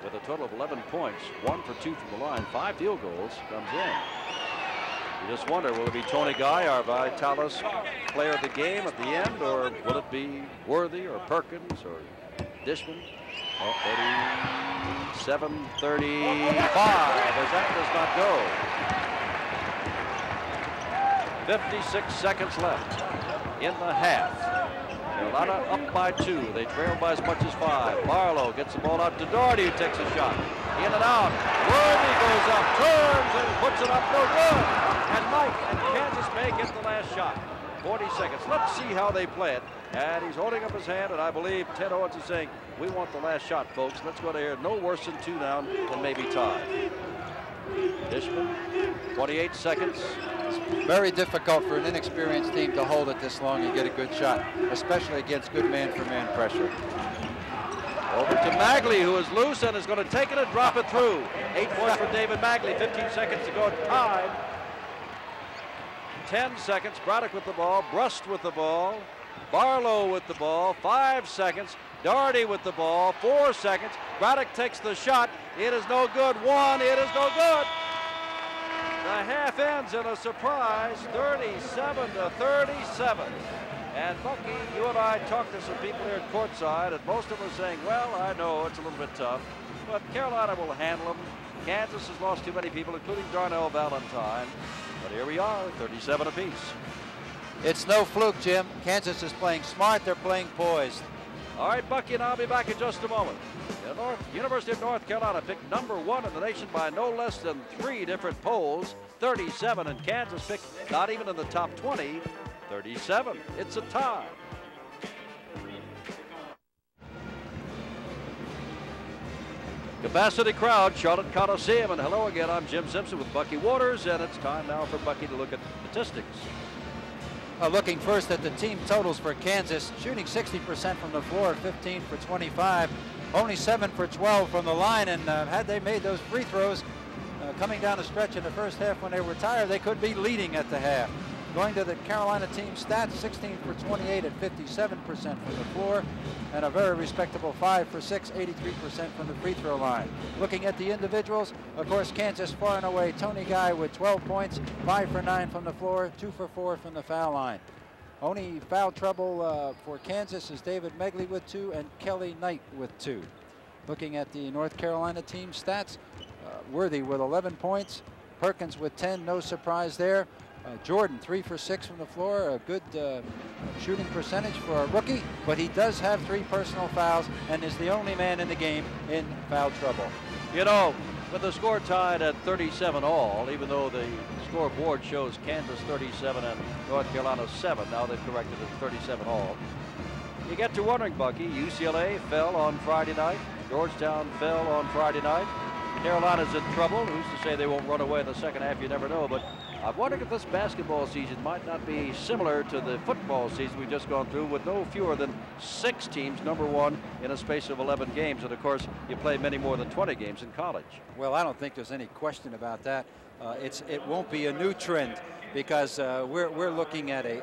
with a total of 11 points, 1 for 2 from the line, 5 field goals, comes in. You just wonder, will it be Tony Guy, our Vitalis player of the game at the end, or will it be Worthy or Perkins or Dishman? 37-35, as that does not go. 56 seconds left in the half. Carolina up by 2. They trail by as much as 5. Barlow gets the ball out to Doherty, who takes a shot. In and out. Worthy goes up, turns, and puts it up. No good. And Mike and Kansas may get the last shot. 40 seconds. Let's see how they play it. And he's holding up his hand, and I believe Ted Owens is saying, we want the last shot, folks. Let's go to here. No worse than 2 down than maybe tied. Dishman, 28 seconds. It's very difficult for an inexperienced team to hold it this long and get a good shot, especially against good man-for-man pressure. Over to Magley, who is loose and is going to take it and drop it through. 8 points for David Magley. 15 seconds to go, tied. 10 seconds. Braddock with the ball. Brust with the ball. Barlow with the ball. 5 seconds. Doherty with the ball. 4 seconds. Braddock takes the shot. It is no good. 1. It is no good. The half ends in a surprise, 37-37. And Bucky, you and I talked to some people here at courtside, and most of them are saying, well, I know it's a little bit tough, but Carolina will handle them. Kansas has lost too many people, including Darnell Valentine. But here we are, 37 apiece. It's no fluke, Jim. Kansas is playing smart. They're playing poised. All right, Bucky and I'll be back in just a moment. The University of North Carolina picked #1 in the nation by no less than 3 different polls. 37, and Kansas picked not even in the top 20. 37. It's a tie. Capacity crowd, Charlotte Coliseum, and hello again. I'm Jim Simpson with Bucky Waters, and it's time now for Bucky to look at the statistics. Looking first at the team totals for Kansas, shooting 60% from the floor, 15 for 25. only 7 for 12 from the line, and had they made those free throws coming down the stretch in the first half when they were tired, they could be leading at the half. Going to the Carolina team stats, 16 for 28 at 57% from the floor, and a very respectable 5 for 6, 83% from the free throw line. Looking at the individuals, of course, Kansas far and away. Tony Guy with 12 points, 5 for 9 from the floor, 2 for 4 from the foul line. Only foul trouble for Kansas is David Megley with 2 and Kelly Knight with 2. Looking at the North Carolina team stats, Worthy with 11 points, Perkins with 10, no surprise there. Jordan 3 for 6 from the floor, a good shooting percentage for a rookie, but he does have 3 personal fouls and is the only man in the game in foul trouble. You know, with the score tied at 37 all, even though the scoreboard shows Kansas 37 and North Carolina 7, now they've corrected it to 37 all. You get to wondering, Bucky, UCLA fell on Friday night, Georgetown fell on Friday night, Carolina's in trouble. Who's to say they won't run away in the second half? You never know, but I'm wondering if this basketball season might not be similar to the football season we've just gone through, with no fewer than 6 teams #1 in a space of 11 games. And of course, you play many more than 20 games in college. Well, I don't think there's any question about that. It won't be a new trend, because we're looking at a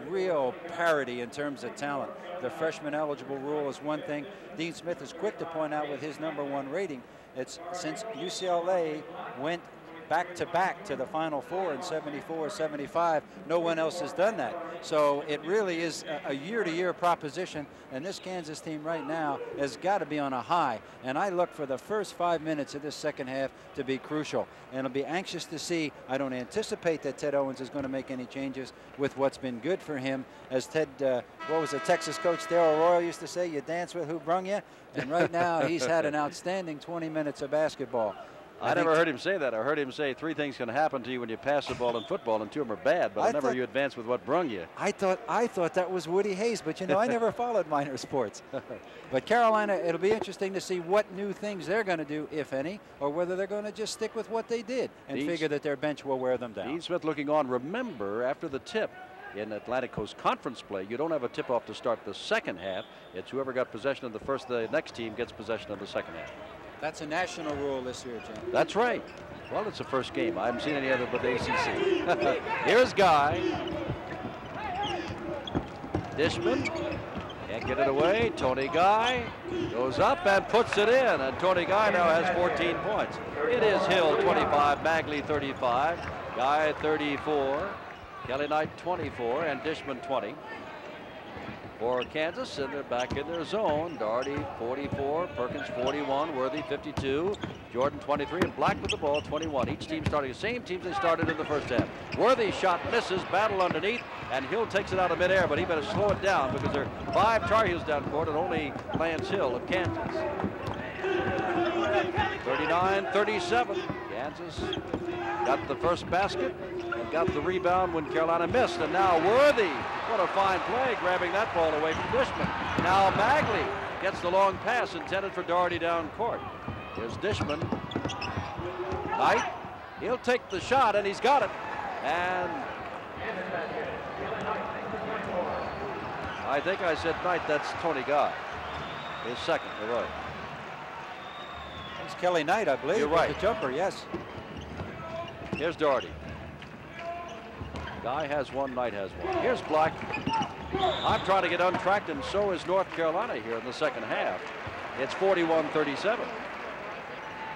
real parity in terms of talent. The freshman eligible rule is one thing. Dean Smith is quick to point out with his #1 rating, it's since UCLA went back-to-back to the Final Four in 74, 75. No one else has done that. So it really is a year-to-year proposition, and this Kansas team right now has got to be on a high. And I look for the first 5 minutes of this second half to be crucial. And I'll be anxious to see. I don't anticipate that Ted Owens is going to make any changes with what's been good for him. As Ted, what was the Texas coach Darrell Royal used to say, you dance with who brung you? And right now he's had an outstanding 20 minutes of basketball. I never heard him say that. I heard him say 3 things can happen to you when you pass the ball in football, and 2 of them are bad, but never you advance with what brung you. I thought that was Woody Hayes, but you know, I never followed minor sports. But Carolina, it'll be interesting to see what new things they're going to do, if any, or whether they're going to just stick with what they did and figure that their bench will wear them down. Dean Smith looking on. Remember, after the tip in Atlantic Coast Conference play, you don't have a tip-off to start the second half. It's whoever got possession of the first, the next team gets possession of the second half. That's a national rule this year, Jim. That's right. Well, it's the first game. I haven't seen any other but the ACC. Here's Guy. Dishman can't get it away. Tony Guy goes up and puts it in, and Tony Guy now has 14 points. It is Hill 25, Magley 35, Guy 34, Kelly Knight 24, and Dishman 20. For Kansas, and they're back in their zone. Doherty 44, Perkins 41, Worthy 52, Jordan 23, and Black with the ball 21. Each team starting the same teams they started in the first half. Worthy shot misses, battle underneath, and Hill takes it out of midair, but he better slow it down because there are 5 Tar Heels down court and only Lance Hill of Kansas. 39-37. Kansas got the first basket and got the rebound when Carolina missed, and now Worthy, what a fine play, grabbing that ball away from Dishman. Now Magley gets the long pass intended for Doherty down court. Here's Dishman. Knight, he'll take the shot, and he's got it. And I think I said Knight, that's Tony Guy. His second, you're right. It's Kelly Knight, I believe. You're right. The jumper, yes. Here's Doherty. Guy has one, Knight has one. Here's Black. I'm trying to get untracked, and so is North Carolina here in the second half. It's 41-37.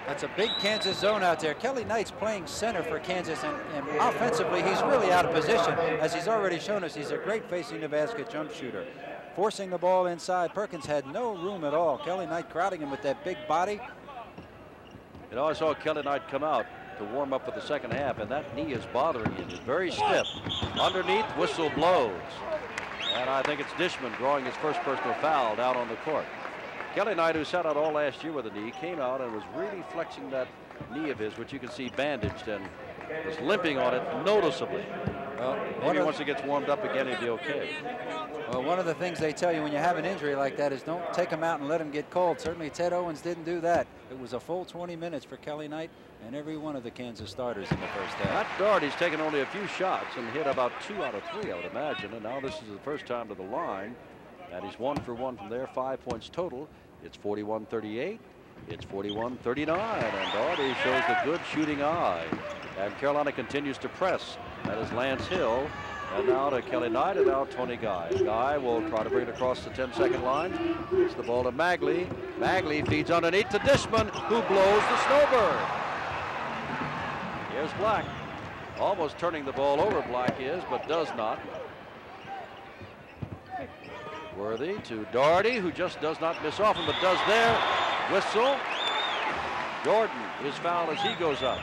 That's a big Kansas zone out there. Kelly Knight's playing center for Kansas, and offensively, he's really out of position. As he's already shown us, he's a great facing the basket jump shooter. Forcing the ball inside, Perkins had no room at all. Kelly Knight crowding him with that big body. You know, I saw Kelly Knight come out to warm up for the second half, and that knee is bothering him. It's very stiff. Underneath, whistle blows. And I think it's Dishman drawing his first personal foul down on the court. Kelly Knight, who sat out all last year with a knee, came out and was really flexing that knee of his, which you can see bandaged, and was limping on it noticeably. Well, maybe once he gets warmed up again, he'll be okay. Well, one of the things they tell you when you have an injury like that is don't take him out and let him get cold. Certainly Ted Owens didn't do that. It was a full 20 minutes for Kelly Knight and every one of the Kansas starters in the first half. Matt Doherty's taken only a few shots and hit about 2 out of 3, I would imagine. And now this is the first time to the line. And he's 1 for 1 from there, 5 points total. It's 41-38. It's 41-39. And Daugherty shows a good shooting eye. And Carolina continues to press. That is Lance Hill. And now to Kelly Knight, and now Tony Guy. Guy will try to bring it across the 10-second line. It's the ball to Magley. Magley feeds underneath to Dishman, who blows the snowbird. Here's Black. Almost turning the ball over, Black is, but does not. Worthy to Daugherty, who just does not miss often, but does there. Whistle. Jordan is fouled as he goes up.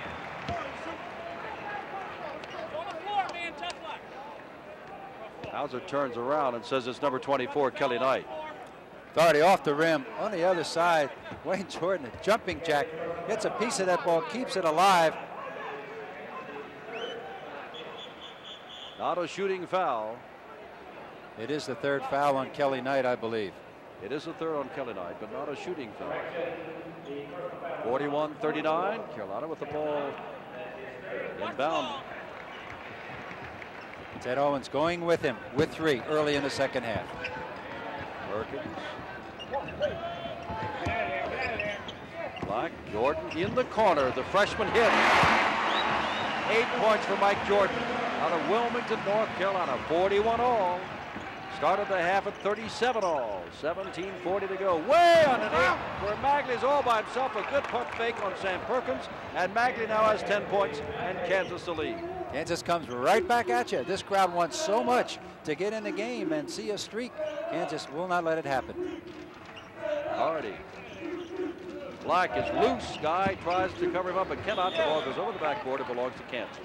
Hauser turns around and says it's number 24, Kelly Knight. Daugherty off the rim. On the other side, Wayne Jordan, a jumping jack, gets a piece of that ball, keeps it alive. Not a shooting foul. It is the third foul on Kelly Knight, I believe. It is the third on Kelly Knight, but not a shooting foul. 41-39. Carolina with the ball inbound. Ted Owens going with him with 3 early in the second half. Perkins. Black. Jordan in the corner. The freshman hit. 8 points for Mike Jordan out of Wilmington, North Carolina. 41 all. Started the half at 37 all. 17:40 to go. Way underneath where Magley's all by himself. A good pump fake on Sam Perkins. And Magley now has 10 points and Kansas the lead. Kansas comes right back at you. This crowd wants so much to get in the game and see a streak. Kansas will not let it happen. Hardy. Black is loose. Guy tries to cover him up but cannot. The ball goes over the backboard. It belongs to Kansas.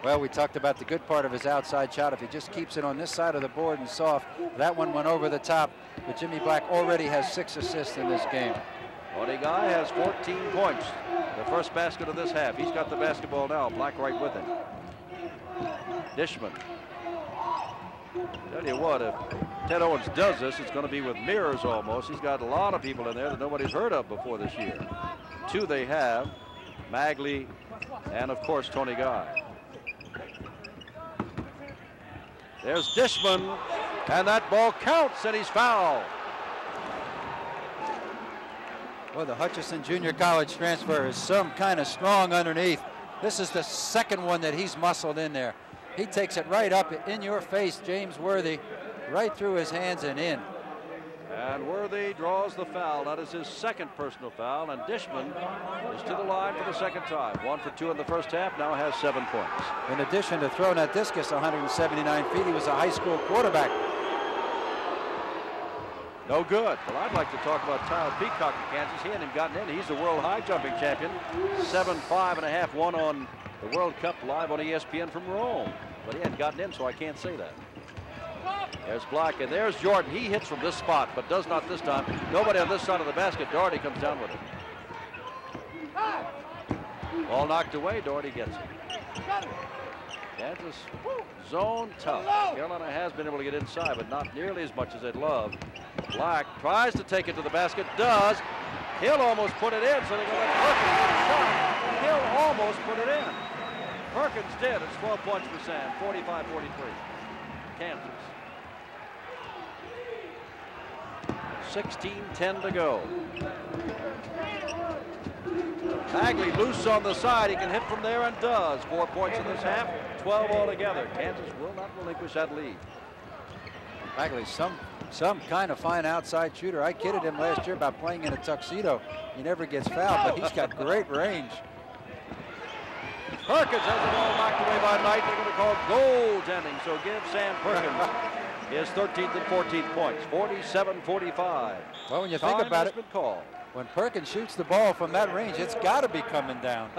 Well, we talked about the good part of his outside shot. If he just keeps it on this side of the board and soft, that one went over the top. But Jimmy Black already has 6 assists in this game. Tony Guy has 14 points. The first basket of this half. He's got the basketball now. Black right with him. Dishman. Tell you what, if Ted Owens does this, it's going to be with mirrors almost. He's got a lot of people in there that nobody's heard of before this year. 2 they have, Magley and, of course, Tony Guy. There's Dishman, and that ball counts, and he's fouled. Well, the Hutchinson Junior College transfer is some kind of strong underneath. This is the second one that he's muscled in there. He takes it right up in your face, James Worthy, right through his hands and in. And Worthy draws the foul. That is his second personal foul, and Dishman is to the line for the second time. 1 for 2 in the first half, now has 7 points. In addition to throwing that discus 179 feet, he was a high school quarterback. No good. Well, I'd like to talk about Tyler Peacock in Kansas. He hadn't gotten in. He's the world high jumping champion. 7.5 won on the World Cup live on ESPN from Rome. But he hadn't gotten in, so I can't say that. There's Black, and there's Jordan. He hits from this spot, but does not this time. Nobody on this side of the basket. Daugherty comes down with it. Ball knocked away. Daugherty gets it. Kansas zone tough. Carolina has been able to get inside, but not nearly as much as they'd love. Black tries to take it to the basket. Does. Hill almost put it in, so they're going to let Perkins get a shot. Hill almost put it in. Perkins did. It's 12 points for Sam. 45-43. Kansas. 16:10 to go. Magley loose on the side. He can hit from there and does. 4 points in this half. 12 altogether. Kansas will not relinquish that lead. Magley, some kind of fine outside shooter. I kidded him last year about playing in a tuxedo. He never gets fouled, but he's got great range. Perkins has the ball knocked away by Knight. They're going to call goaltending. So give Sam Perkins his 13th and 14th points. 47-45. Well, when you think about it, been called. When Perkins shoots the ball from that range, it's got to be coming down.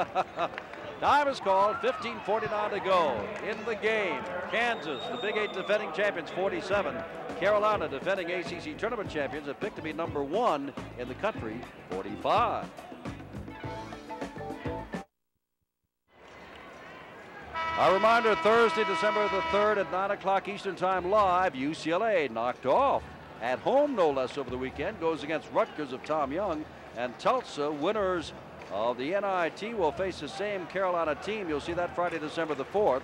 Time is called. 15:49 to go in the game. Kansas, the Big 8 defending champions, 47. Carolina, defending ACC tournament champions, have picked to be number 1 in the country, 45. A reminder, Thursday, December the 3rd at 9 o'clock Eastern Time live, UCLA knocked off at home, no less, over the weekend. Goes against Rutgers of Tom Young. And Tulsa, winners of the NIT, will face the same Carolina team. You'll see that Friday, December the 4th.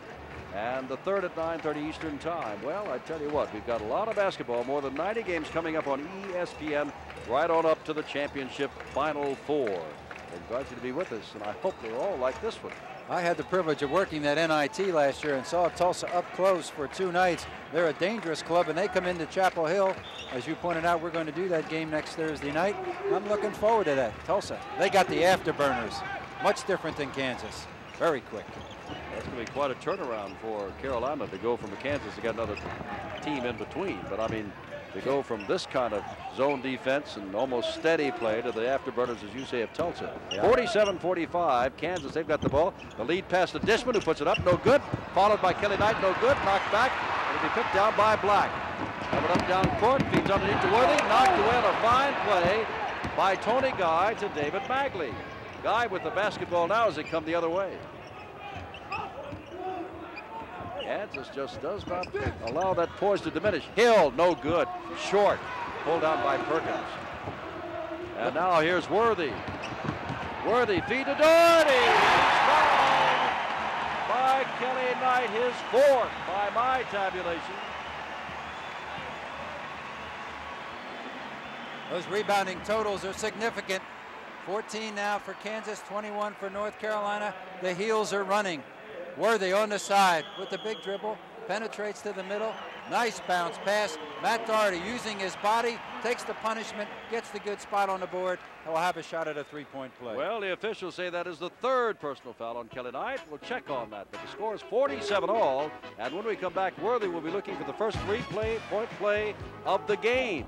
And the 3rd at 9:30 Eastern Time. Well, I tell you what, we've got a lot of basketball. More than 90 games coming up on ESPN right on up to the championship Final Four. We're glad you to be with us, and I hope they're all like this one. I had the privilege of working that NIT last year and saw Tulsa up close for 2 nights. They're a dangerous club, and they come into Chapel Hill. As you pointed out, we're going to do that game next Thursday night. I'm looking forward to that. Tulsa, they got the afterburners. Much different than Kansas. Very quick. That's going to be quite a turnaround for Carolina to go from Kansas to get another team in between. But, I mean, to go from this kind of zone defense and almost steady play to the afterburners, as you say, of Tulsa. 47-45, Kansas, they've got the ball. The lead pass to Dishman, who puts it up, no good. Followed by Kelly Knight, no good. Knocked back. It'll be picked down by Black. Have it up down court, feeds underneath to Worthy. Knocked away on a fine play by Tony Guy to David Magley. Guy with the basketball now as they come the other way. Kansas just does not allow that poise to diminish. Hill, no good. Short. Pulled down by Perkins. And now here's Worthy. Worthy feed to Doherty. Fouled by Kelly Knight, his 4th by my tabulation. Those rebounding totals are significant. 14 now for Kansas, 21 for North Carolina. The heels are running. Worthy on the side with the big dribble, penetrates to the middle. Nice bounce pass. Matt Doherty using his body, takes the punishment, gets the good spot on the board, and will have a shot at a 3-point play. Well, the officials say that is the 3rd personal foul on Kelly Knight. We'll check on that, but the score is 47 all. And when we come back, Worthy will be looking for the first 3-point play of the game.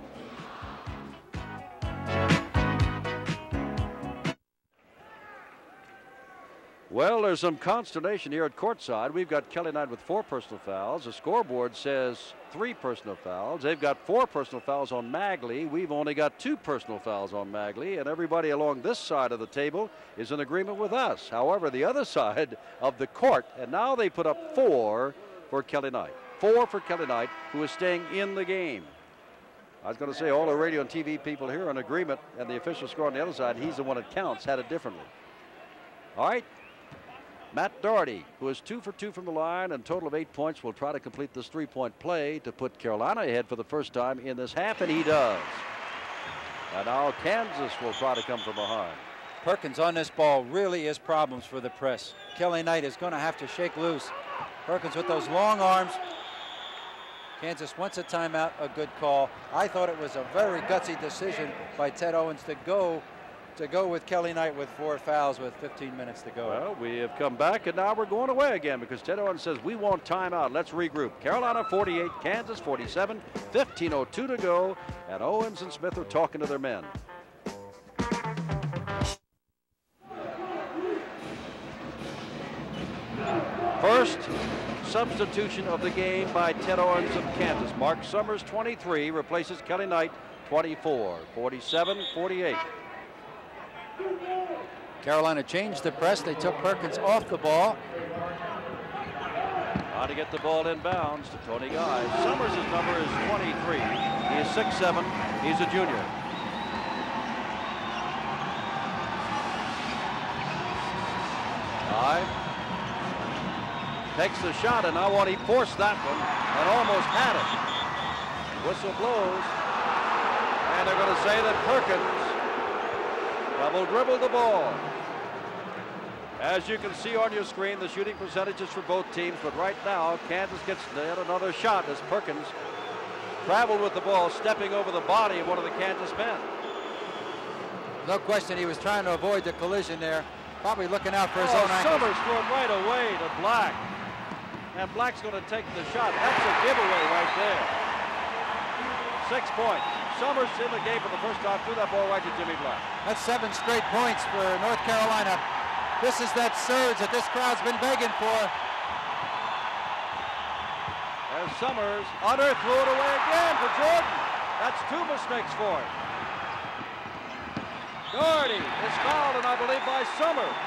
Well, there's some consternation here at courtside. We've got Kelly Knight with 4 personal fouls. The scoreboard says 3 personal fouls. They've got 4 personal fouls on Magley. We've only got 2 personal fouls on Magley, and everybody along this side of the table is in agreement with us. However, the other side of the court, and now they put up 4 for Kelly Knight. 4 for Kelly Knight, who is staying in the game. I was going to say all the radio and TV people here are in agreement, and the official score on the other side, he's the one that counts, had it differently. All right. Matt Doherty, who is 2 for 2 from the line and total of 8 points, will try to complete this 3-point play to put Carolina ahead for the first time in this half, and he does. And now Kansas will try to come from behind. Perkins on this ball really is problems for the press. Kelly Knight is going to have to shake loose. Perkins with those long arms. Kansas wants a timeout, a good call. I thought it was a very gutsy decision by Ted Owens to go with Kelly Knight with 4 fouls with 15 minutes to go. Well, we have come back, and now we're going away again because Ted Owens says we want timeout. Let's regroup. Carolina 48, Kansas 47, 15:02 to go, and Owens and Smith are talking to their men. First substitution of the game by Ted Owens of Kansas. Mark Summers, 23, replaces Kelly Knight, 24, 47-48. Carolina changed the press. They took Perkins off the ball. Now to get the ball inbounds to Tony Guy. Summers' number is 23. He is 6'7". He's a junior. Guy takes the shot, and now he forced that one and almost had it. Whistle blows, and they're going to say that Perkins double dribbled the ball. As you can see on your screen, the shooting percentages for both teams, but right now Kansas gets yet another shot as Perkins traveled with the ball, stepping over the body of one of the Kansas men. No question he was trying to avoid the collision there, probably looking out for his own ankle. Summers threw it right away to Black, and Black's going to take the shot. That's a giveaway right there. 6 points. Summers in the game for the first time, threw that ball right to Jimmy Black. That's 7 straight points for North Carolina. This is that surge that this crowd's been begging for. As Summers, Utter threw it away again for Jordan. That's 2 mistakes for him. Doherty is fouled, and I believe by Summers,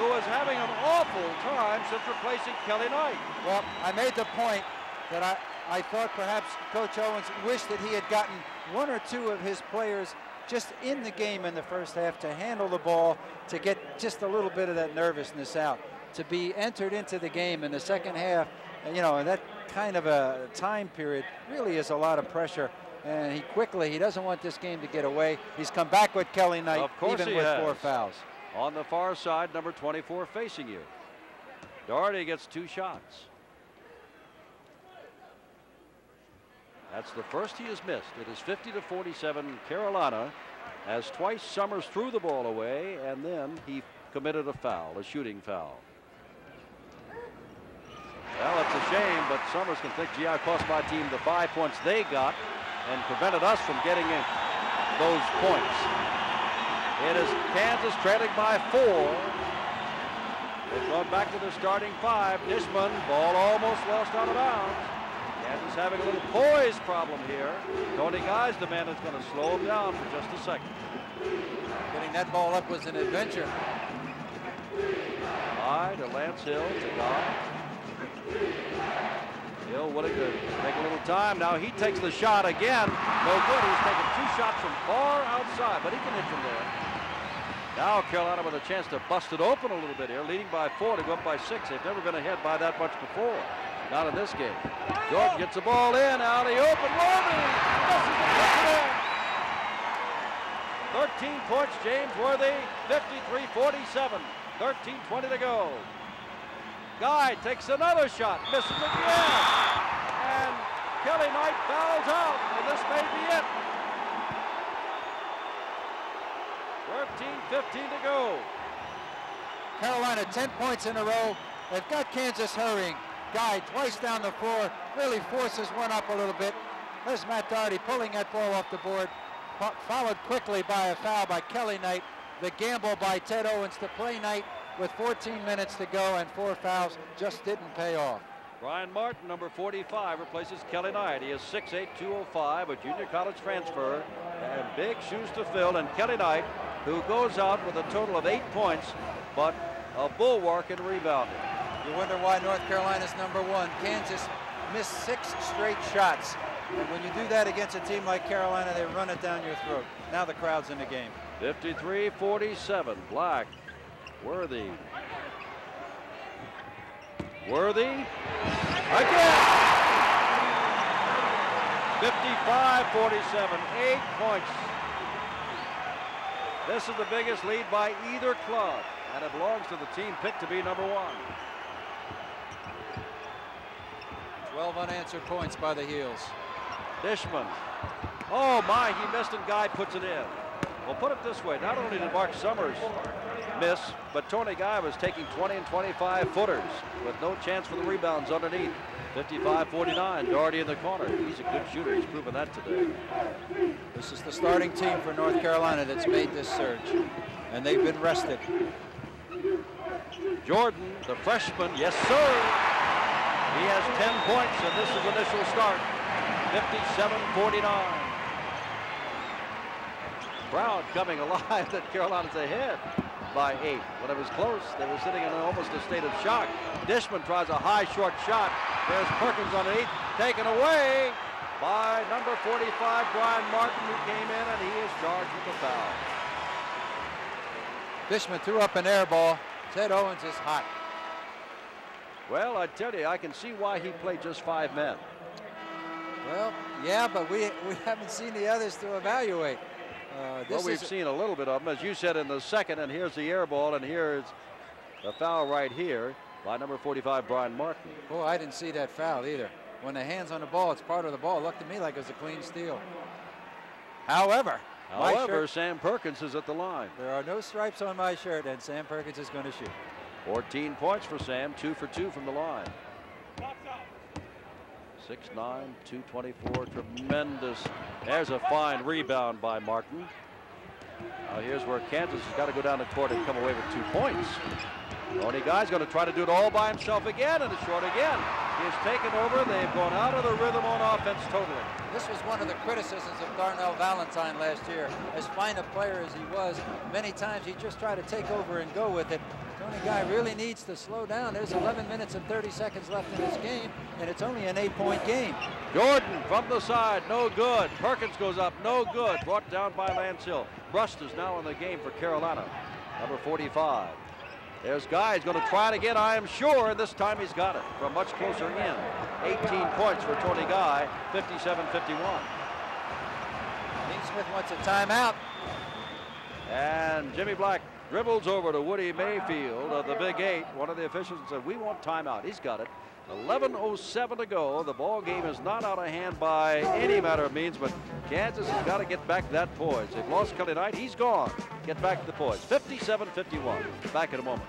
who is having an awful time since replacing Kelly Knight. Well, I made the point that I thought perhaps Coach Owens wished that he had gotten 1 or 2 of his players just in the game in the first half to handle the ball, to get just a little bit of that nervousness out, to be entered into the game in the second half. And, you know, that kind of a time period really is a lot of pressure. and he doesn't want this game to get away. He's come back with Kelly Knight, even with 4 fouls. On the far side, number 24 facing you. Doherty gets 2 shots. That's the first he has missed. It is 50-47 Carolina, as twice Summers threw the ball away, and then he committed a foul, a shooting foul. Well, it's a shame, but Summers can think, gee, I cost my team the 5 points they got and prevented us from getting in those points. It is Kansas trailing by 4. They've gone back to their starting 5. Dishman, ball almost lost out of bounds. Kansas having a little poise problem here. Tony Guy's the man that's going to slow him down for just a second. Getting that ball up was an adventure. High to Lance Hill, to Guy. Hill, what a good. Take a little time. Now he takes the shot again. No good. He's taken 2 shots from far outside, but he can hit from there. Now Carolina with a chance to bust it open a little bit here, leading by 4 to go up by 6. They've never been ahead by that much before. Not in this game. Jordan gets the ball in, out of the open. Worthy misses it. 13 points, James Worthy. 53-47. 13:20 to go. Guy takes another shot, misses again. And Kelly Knight fouls out, and this may be it. 13:15 to go. Carolina 10 points in a row. They've got Kansas hurrying. Guy twice down the floor, really forces one up a little bit. There's Matt Doherty pulling that ball off the board, followed quickly by a foul by Kelly Knight. The gamble by Ted Owens to play Knight with 14 minutes to go and 4 fouls just didn't pay off. Brian Martin, number 45, replaces Kelly Knight. He is 6'8", 205, a junior college transfer, and big shoes to fill. And Kelly Knight, who goes out with a total of 8 points, but a bulwark in rebounding. You wonder why North Carolina's number 1. Kansas missed 6 straight shots. And when you do that against a team like Carolina, they run it down your throat. Now the crowd's in the game. 53-47, Black. Worthy. Worthy. Again. 55-47, 8 points. This is the biggest lead by either club, and it belongs to the team picked to be number 1. 12 unanswered points by the Heels. Dishman. Oh my, he missed and Guy puts it in. Well, put it this way, not only did Mark Summers miss, but Tony Guy was taking 20 and 25 footers with no chance for the rebounds underneath. 55-49, Doherty in the corner. He's a good shooter, he's proven that today. This is the starting team for North Carolina that's made this surge, and they've been rested. Jordan, the freshman, yes sir. He has 10 points in this is initial start. 57-49. Crowd coming alive that Carolina's ahead by 8. When it was close, they were sitting in almost a state of shock. Dishman tries a high short shot. There's Perkins underneath, taken away by number 45, Brian Martin, who came in, and he is charged with the foul. Dishman threw up an air ball. Ted Owens is hot. Well, I tell you, I can see why he played just 5 men. Well, yeah, but we haven't seen the others to evaluate. Well, we've seen a little bit of them, as you said, in the second, and here's the air ball, and here's the foul right here by number 45, Brian Martin. Oh, I didn't see that foul either. When the hand's on the ball, it's part of the ball. It looked to me like it was a clean steal. However, Sam Perkins is at the line. There are no stripes on my shirt, and Sam Perkins is going to shoot. 14 points for Sam, 2 for 2 from the line. 6'9", 224, tremendous. There's a fine rebound by Martin. Now here's where Kansas has got to go down the court and come away with 2 points. Tony Guy's going to try to do it all by himself again, and it's short again. He has taken over. They've gone out of the rhythm on offense totally. This was one of the criticisms of Darnell Valentine last year. As fine a player as he was, many times he just tried to take over and go with it. Tony Guy really needs to slow down. There's 11 minutes and 30 seconds left in this game, and it's only an 8-point game. Jordan from the side, no good. Perkins goes up, no good. Brought down by Lance Hill. Brust is now in the game for Carolina, number 45. There's Guy. He's going to try it again, I am sure, and this time he's got it from much closer in. 18 points for Tony Guy, 57-51. Smith wants a timeout. And Jimmy Black dribbles over to Woody Mayfield of the Big Eight. One of the officials said, we want timeout. He's got it. 11:07 to go. The ball game is not out of hand by any matter of means, but Kansas has got to get back that poise. They've lost Kelly Knight. He's gone. Get back to the poise. 57-51. Back in a moment.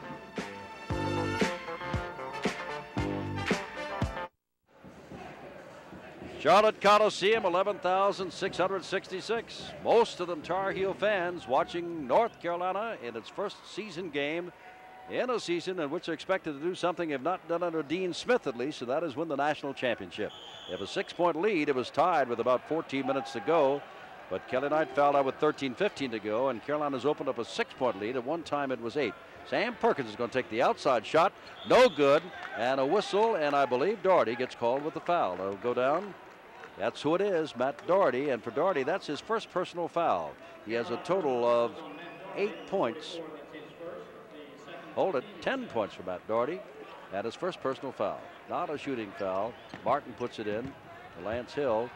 Charlotte Coliseum, 11,666. Most of them Tar Heel fans watching North Carolina in its first season game in a season in which they're expected to do something if not done under Dean Smith at least, so that is win the national championship. They have a 6-point lead. It was tied with about 14 minutes to go, but Kelly Knight fouled out with 13-15 to go, and Carolina's opened up a 6-point lead. At one time it was 8. Sam Perkins is going to take the outside shot. No good, and a whistle, and I believe Doherty gets called with the foul. They'll go down. That's who it is, Matt Doherty, and for Doherty, that's his first personal foul. He has a total of 8 points. Hold it, 10 points for Matt Doherty at his first personal foul. Not a shooting foul. Martin puts it in to Lance Hill.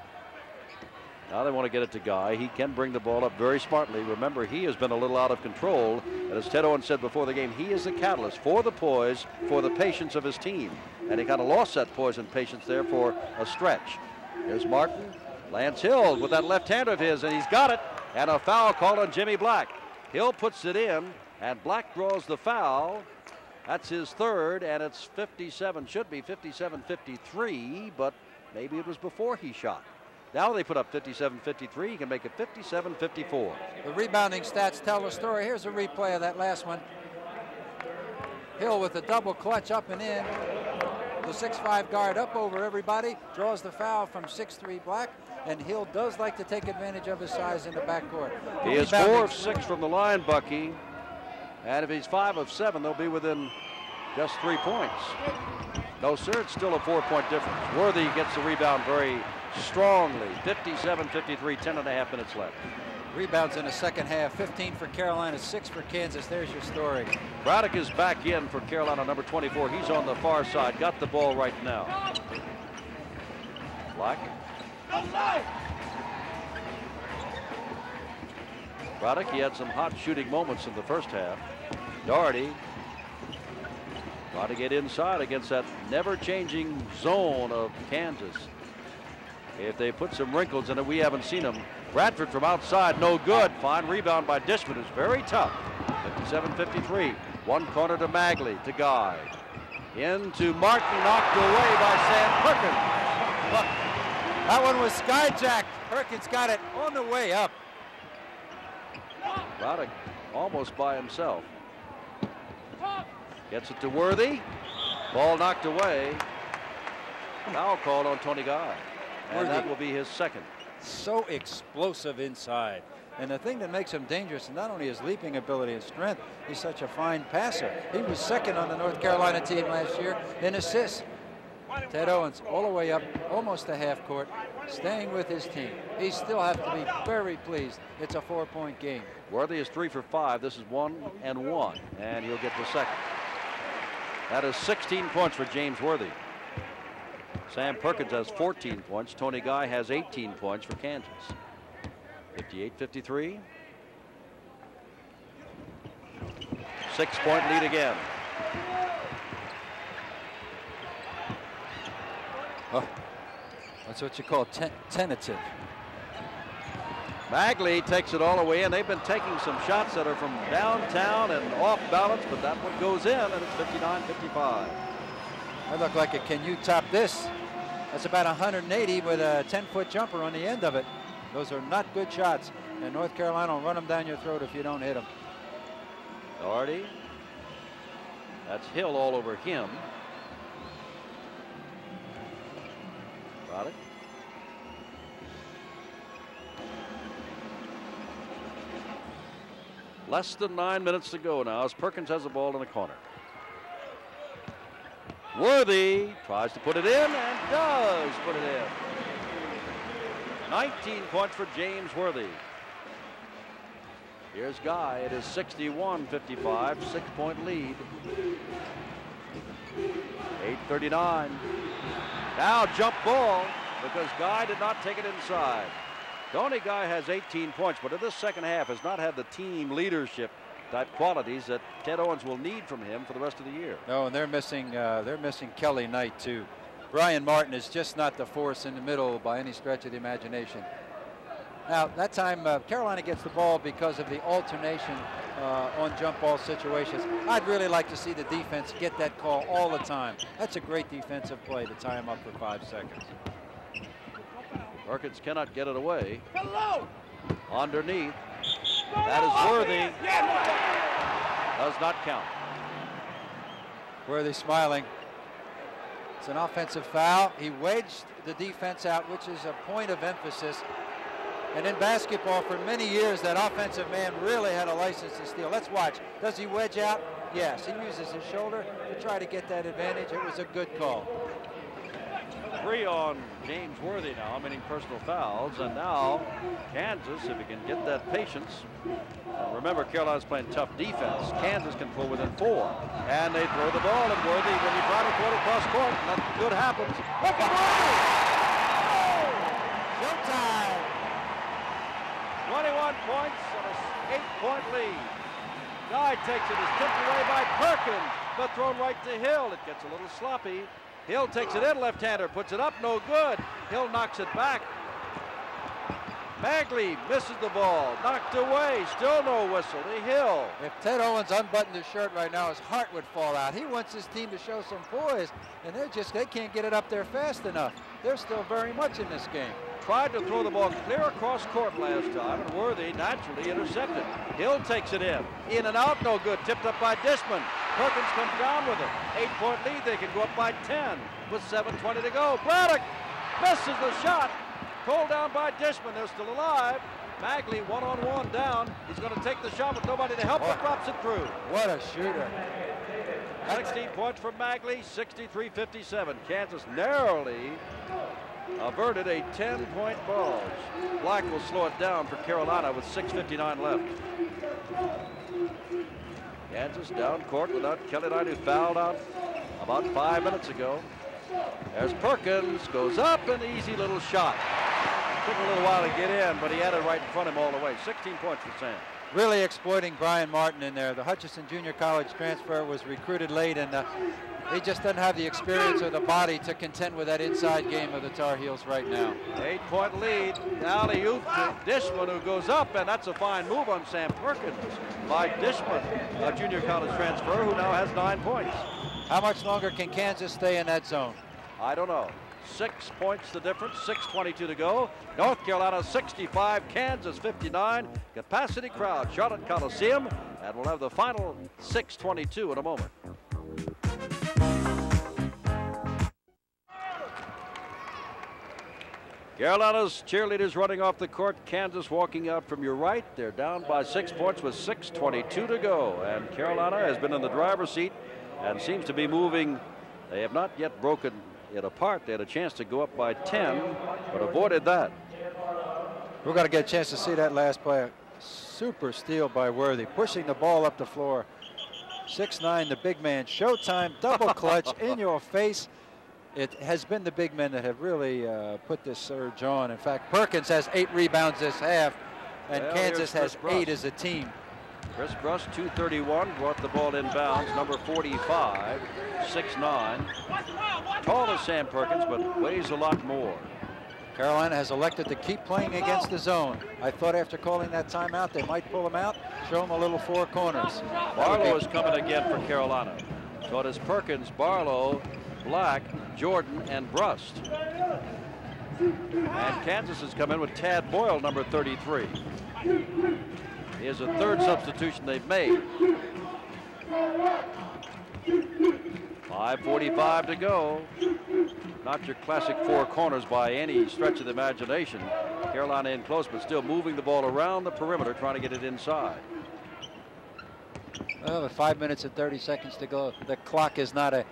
Now they want to get it to Guy. He can bring the ball up very smartly. Remember, he has been a little out of control. And as Ted Owens said before the game, he is the catalyst for the poise, for the patience of his team. And he kind of lost that poise and patience there for a stretch. Here's Martin. Lance Hill with that left hand of his, and he's got it. And a foul called on Jimmy Black. Hill puts it in, and Black draws the foul. That's his third, and it's 57, should be 57-53, but maybe it was before he shot. Now they put up 57-53. He can make it 57-54. The rebounding stats tell the story. Here's a replay of that last one. Hill with a double clutch up and in. The 6'5" guard up over everybody, draws the foul from 6'3" Black, and Hill does like to take advantage of his size in the backcourt. He is 4 of 6 from the line, Bucky. And if he's 5 of 7, they'll be within just 3 points. No, sir, it's still a 4-point difference. Worthy gets the rebound very strongly. 57-53, 10.5 minutes left. Rebounds in the second half. 15 for Carolina, 6 for Kansas. There's your story. Braddock is back in for Carolina, number 24. He's on the far side. Got the ball right now. Black. Braddock, he had some hot shooting moments in the first half. Doherty trying to get inside against that never-changing zone of Kansas. If they put some wrinkles in it, we haven't seen them. Bradford from outside, no good. Fine rebound by Dishman, who's very tough. 57-53. One corner to Magley, to Guy. Into Martin, knocked away by Sam Perkins. That one was skyjacked. Perkins got it on the way up. Braddock almost by himself. Gets it to Worthy. Ball knocked away. Foul called on Tony Guy. And that will be his second. So explosive inside. And the thing that makes him dangerous is not only his leaping ability and strength, he's such a fine passer. He was second on the North Carolina team last year in assists. Ted Owens all the way up, almost to half court, staying with his team. He still has to be very pleased. It's a 4-point game. Worthy is 3 for 5. This is 1 and 1, and he'll get the second. That is 16 points for James Worthy. Sam Perkins has 14 points. Tony Guy has 18 points for Kansas. 58-53. 6-point lead again. Oh, that's what you call tentative. Magley takes it all the way in. They've been taking some shots that are from downtown and off balance, but that one goes in, and it's 59-55. That looked like a can you top this? That's about 180 with a 10-foot jumper on the end of it. Those are not good shots, and North Carolina will run them down your throat if you don't hit them. Doherty. That's Hill all over him. Got it. Less than 9 minutes to go now as Perkins has the ball in the corner. Worthy tries to put it in and does put it in. 19 points for James Worthy. Here's Guy. It is 61-55, 6-point lead. 8:39. Now jump ball because Guy did not take it inside. Tony Guy has 18 points, but in this second half has not had the team leadership type qualities that Ted Owens will need from him for the rest of the year. No, and they're missing Kelly Knight too. Brian Martin is just not the force in the middle by any stretch of the imagination. Now that time Carolina gets the ball because of the alternation on jump ball situations. I'd really like to see the defense get that call all the time. That's a great defensive play to tie him up for 5 seconds. Perkins cannot get it away. Underneath. That is Worthy. Does not count. Worthy smiling. It's an offensive foul. He wedged the defense out, which is a point of emphasis. And in basketball, for many years, that offensive man really had a license to steal. Let's watch. Does he wedge out? Yes. He uses his shoulder to try to get that advantage. It was a good call. 3 on James Worthy now, meaning personal fouls. And now Kansas, if he can get that patience. Remember, Carolina's playing tough defense. Kansas can pull within 4. And they throw the ball, and Worthy, when you try to throw it across court, nothing good happens. Look at Worthy! Showtime! 21 points and an 8-point lead. Guy takes it, is tipped away by Perkins, but thrown right to Hill. It gets a little sloppy. Hill takes it in, left-hander, puts it up, no good. Hill knocks it back. Bagley misses the ball, knocked away, still no whistle to Hill. If Ted Owens unbuttoned his shirt right now, his heart would fall out. He wants his team to show some poise, and they can't get it up there fast enough. They're still very much in this game. Tried to throw the ball clear across court last time, and Worthy naturally intercepted. Hill takes it in and out, no good, tipped up by Dishman. Perkins comes down with it. 8-point lead, they can go up by 10 with 7:20 to go. Braddock misses the shot. Pulled down by Dishman, they're still alive. Bagley one-on-one down. He's going to take the shot with nobody to help, but drops it through. What a shooter. 16 points from Bagley, 63-57. Kansas narrowly averted a 10-point bulge. Black will slow it down for Carolina with 6:59 left. Kansas down court without Kelly Knight, who fouled out about 5 minutes ago. There's Perkins, goes up, an easy little shot. Took a little while to get in, but he had it right in front of him all the way. 16 points for Sam. Really exploiting Brian Martin in there. The Hutchinson Junior College transfer was recruited late, and he just doesn't have the experience or the body to contend with that inside game of the Tar Heels right now. 8-point lead. Alley-oop to Dishman, who goes up, and that's a fine move on Sam Perkins by Dishman, a junior college transfer who now has 9 points. How much longer can Kansas stay in that zone? I don't know. 6 points the difference, 6:22 to go. North Carolina 65, Kansas 59. Capacity crowd, Charlotte Coliseum, and we'll have the final 6:22 in a moment. Carolina's cheerleaders running off the court. Kansas walking out from your right. They're down by 6 points with 6:22 to go. And Carolina has been in the driver's seat and seems to be moving. They have not yet broken it apart. They had a chance to go up by 10, but avoided that. We're going to get a chance to see that last play. Super steal by Worthy, pushing the ball up the floor. 6'9", the big man. Showtime, double clutch in your face. It has been the big men that have really put this surge on. In fact, Perkins has 8 rebounds this half, and Kansas has 8 as a team. Chris Bruss, 231, brought the ball inbounds. Number 45, 6'9". Tall as Sam Perkins, but weighs a lot more. Carolina has elected to keep playing against the zone. I thought after calling that timeout, they might pull him out, show him a little 4 corners. Barlow is coming again for Carolina. So it is Perkins, Barlow, Black, Jordan, and Brust. And Kansas has come in with Tad Boyle, number 33. Here's a 3rd substitution they've made. 5:45 to go. Not your classic 4 corners by any stretch of the imagination. Carolina in close, but still moving the ball around the perimeter, trying to get it inside. Well, with 5 minutes and 30 seconds to go, the clock is not an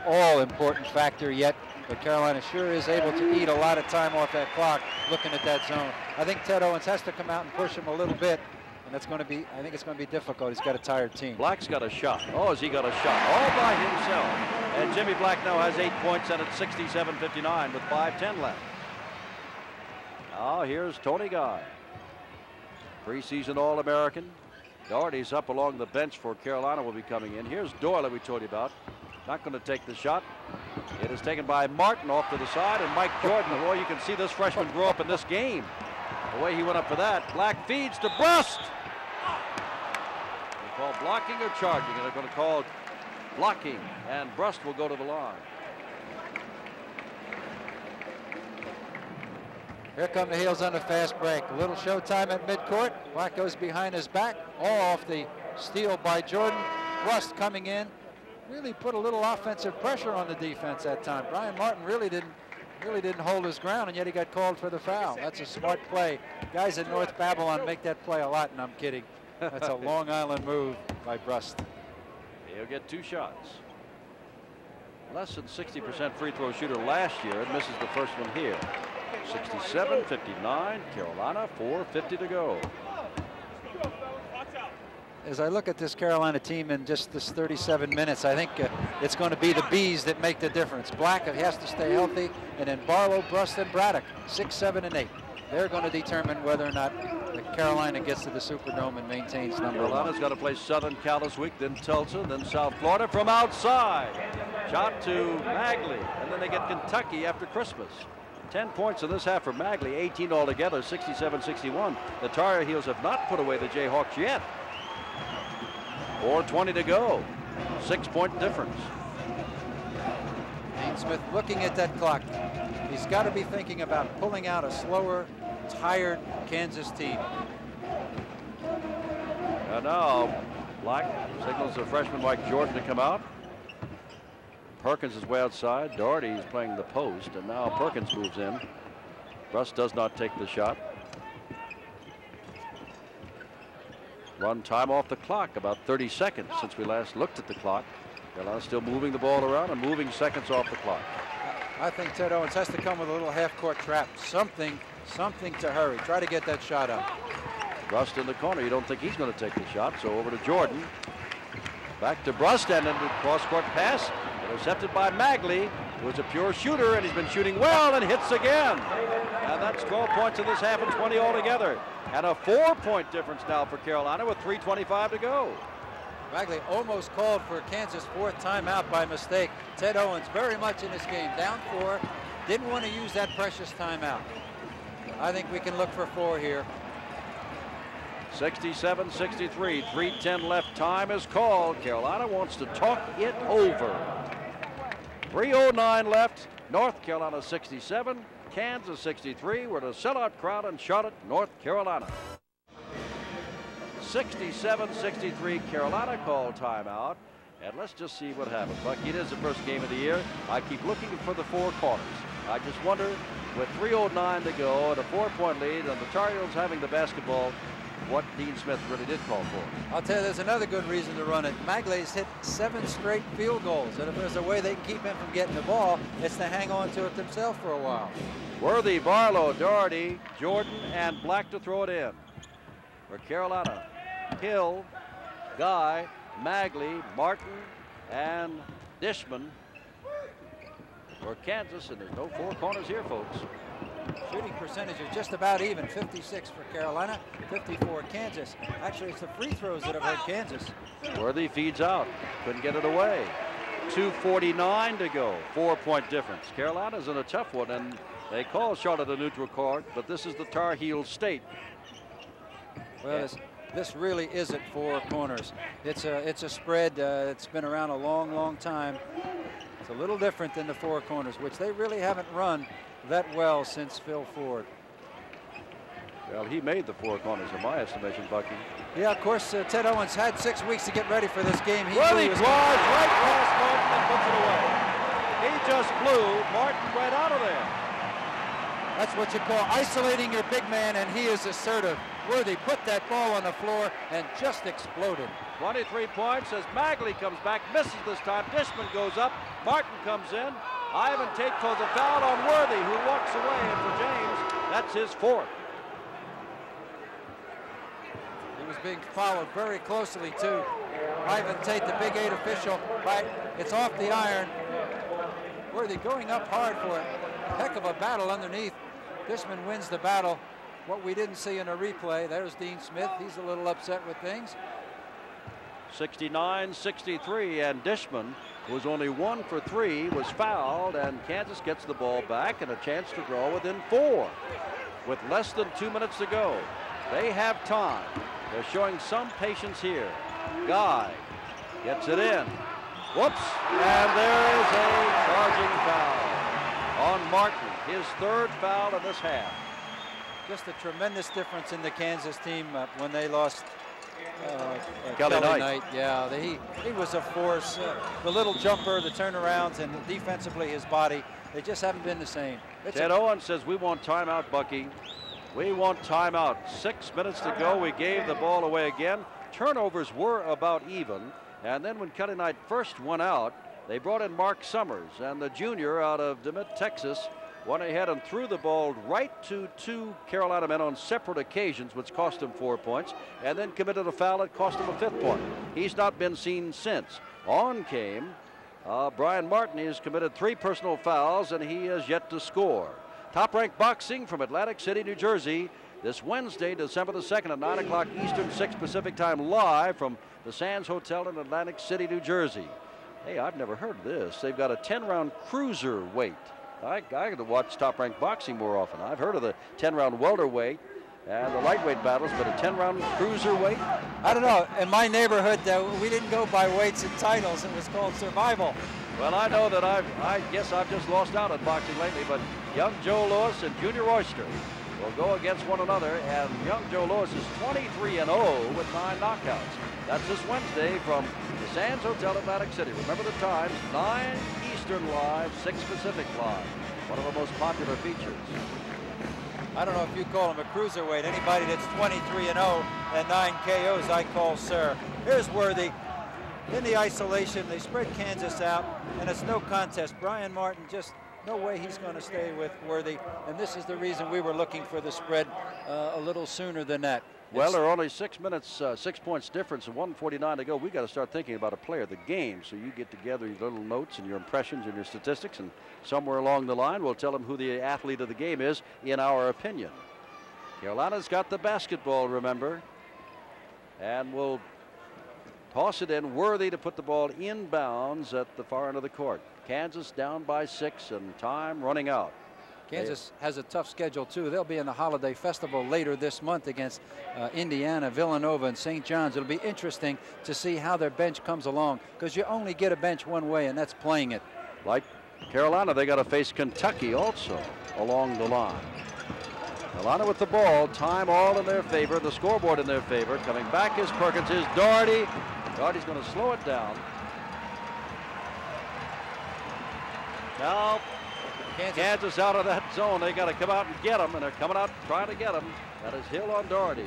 all-important factor yet, but Carolina sure is able to eat a lot of time off that clock looking at that zone. I think Ted Owens has to come out and push him a little bit, and that's going to be, I think it's going to be difficult. He's got a tired team. Black's got a shot. Oh, has he got a shot all by himself? And Jimmy Black now has 8 points, and it's 67-59 with 5:10 left. Now here's Tony Guy, preseason All-American. Doherty's up along the bench for Carolina, will be coming in. Here's Doyle that we told you about. Not going to take the shot. It is taken by Martin off to the side, and Mike Jordan. Well, you can see this freshman grow up in this game. The way he went up for that. Black feeds to Brust. They call blocking or charging, and they're going to call blocking, and Brust will go to the line. Here come the Heels on the fast break. A little showtime at midcourt. Black goes behind his back, all off the steal by Jordan. Brust coming in, really put a little offensive pressure on the defense that time. Brian Martin really didn't hold his ground, and yet he got called for the foul. That's a smart play. Guys at North Babylon make that play a lot, and I'm kidding. That's a Long Island move by Brust. He'll get 2 shots. Less than 60% free throw shooter last year, and misses the first one here. 67, 59, Carolina, 4:50 to go. As I look at this Carolina team in just this 37 minutes, I think it's going to be the Bees that make the difference. Black has to stay healthy, and then Barlow, Brust, and Braddock, 6, 7, and 8. They're going to determine whether or not Carolina gets to the Superdome and maintains number 1. Carolina's got to play Southern Cal this week, then Tulsa, then South Florida from outside. Shot to Magley, and then they get Kentucky after Christmas. 10 points in this half for Magley, 18 altogether, 67-61. The Tar Heels have not put away the Jayhawks yet. 4:20 to go. 6-point difference. Dean Smith looking at that clock. He's got to be thinking about pulling out a slower, tired Kansas team. And now Black signals the freshman Mike Jordan to come out. Perkins is way outside. Doherty is playing the post, and now Perkins moves in. Brust does not take the shot. Run time off the clock, about 30 seconds since we last looked at the clock. Carolina still moving the ball around and moving seconds off the clock. I think Ted Owens has to come with a little half-court trap. Something to hurry. Try to get that shot up. Brust in the corner. You don't think he's going to take the shot, so over to Jordan. Back to Brust, and then the cross-court pass. Intercepted by Magley, who's a pure shooter, and he's been shooting well and hits again. And that's 12 points in this half and 20 altogether. And a 4-point difference now for Carolina with 3:25 to go. Magley almost called for Kansas' 4th timeout by mistake. Ted Owens very much in this game, down 4, didn't want to use that precious timeout. I think we can look for 4 here. 67-63, 3:10 left. Time is called. Carolina wants to talk it over. 3:09 left. North Carolina 67, Kansas 63. We're a sellout crowd in Charlotte, North Carolina. 67-63, Carolina called timeout. And let's just see what happens. Bucky, it is the first game of the year. I keep looking for the 4 corners. I just wonder, with 3:09 to go and a 4-point lead and the Tar Heels having the basketball, what Dean Smith really did call for. I'll tell you, there's another good reason to run it. Magley's hit 7 straight field goals, and if there's a way they can keep him from getting the ball, it's to hang on to it themselves for a while. Worthy, Barlow, Doherty, Jordan, and Black to throw it in. For Carolina, Hill, Guy, Magley, Martin, and Dishman. For Kansas, and there's no 4 corners here, folks. Shooting percentage is just about even, 56 for Carolina, 54 Kansas. Actually, it's the free throws that have hurt Kansas. Worthy feeds out, couldn't get it away. 2:49 to go, 4-point difference. Carolina's in a tough one, and they call Charlotte a neutral court, but this is the Tar Heel state. Well, this really isn't 4 corners. It's a spread. It's been around a long time. It's a little different than the 4 corners, which they really haven't run that well since Phil Ford. Well, he made the 4 corners in my estimation, Bucky. Yeah, of course, Ted Owens had 6 weeks to get ready for this game. He drives right past Martin and puts it away. He just blew Martin right out of there. That's what you call isolating your big man, and he is assertive. Worthy put that ball on the floor and just exploded. 23 points as Magley comes back, misses this time. Dishman goes up. Martin comes in. Ivan Tate calls a foul on Worthy, who walks away, and for James, that's his 4th. He was being followed very closely, too. Ivan Tate, the Big 8 official, right? It's off the iron. Worthy going up hard for a heck of a battle underneath. Dishman wins the battle. What we didn't see in a replay, there's Dean Smith. He's a little upset with things. 69-63, and Dishman, who was only 1 for 3, was fouled, and Kansas gets the ball back and a chance to draw within 4 with less than 2 minutes to go. They have time. They're showing some patience here. Guy gets it in. Whoops, and there is a charging foul on Martin, his 3rd foul in this half. Just a tremendous difference in the Kansas team when they lost Kelly Knight. Yeah, he was a force. The little jumper, the turnarounds, and defensively his body, they just haven't been the same. Ted Owens says, we want timeout, Bucky. We want timeout. 6 minutes to go. We gave the ball away again. Turnovers were about even. And then when Kelly Knight first went out, they brought in Mark Summers, and the junior out of DeMitt, Texas, went ahead and threw the ball right to 2 Carolina men on separate occasions, which cost him 4 points, and then committed a foul that cost him a 5th point. He's not been seen since. On came Brian Martin. He has committed 3 personal fouls, and he has yet to score. Top Rank Boxing from Atlantic City, New Jersey, this Wednesday, December the 2nd at 9 o'clock Eastern, 6 Pacific time, live from the Sands Hotel in Atlantic City, New Jersey. Hey, I've never heard of this. They've got a 10-round cruiserweight. I got to watch Top Rank Boxing more often. I've heard of the 10-round welterweight and the lightweight battles, but a 10-round cruiserweight? I don't know. In my neighborhood, we didn't go by weights and titles. It was called survival. Well, I know that I guess I've just lost out on boxing lately, but young Joe Louis and Junior Oyster will go against one another, and young Joe Louis is 23-0 with 9 knockouts. That's this Wednesday from the Sands Hotel, Atlantic City. Remember the times, 9 Eastern live, 6 Pacific live. One of the most popular features. I don't know if you call him a cruiserweight. Anybody that's 23-0 and 9 KOs, I call sir. Here's Worthy. In the isolation, they spread Kansas out, and it's no contest. Brian Martin, just no way he's going to stay with Worthy, and this is the reason we were looking for the spread a little sooner than that. Well, there are only 6 minutes, 6 points difference, and 1:49 to go. We got to start thinking about a player of the game. So you get together your little notes and your impressions and your statistics, and somewhere along the line, we'll tell them who the athlete of the game is, in our opinion. Carolina's got the basketball, remember, and we'll toss it in. Worthy to put the ball inbounds at the far end of the court. Kansas down by 6 and time running out. Kansas has a tough schedule, too. They'll be in the Holiday Festival later this month against Indiana, Villanova, and St. John's. It'll be interesting to see how their bench comes along, because you only get a bench one way, and that's playing it. Like Carolina, they got to face Kentucky also along the line. Carolina with the ball, time all in their favor, the scoreboard in their favor. Coming back is Perkins, is Doherty. Doherty's going to slow it down. Now, Kansas out of that zone. They got to come out and get them, and they're coming out trying to get them. That is Hill on Doherty.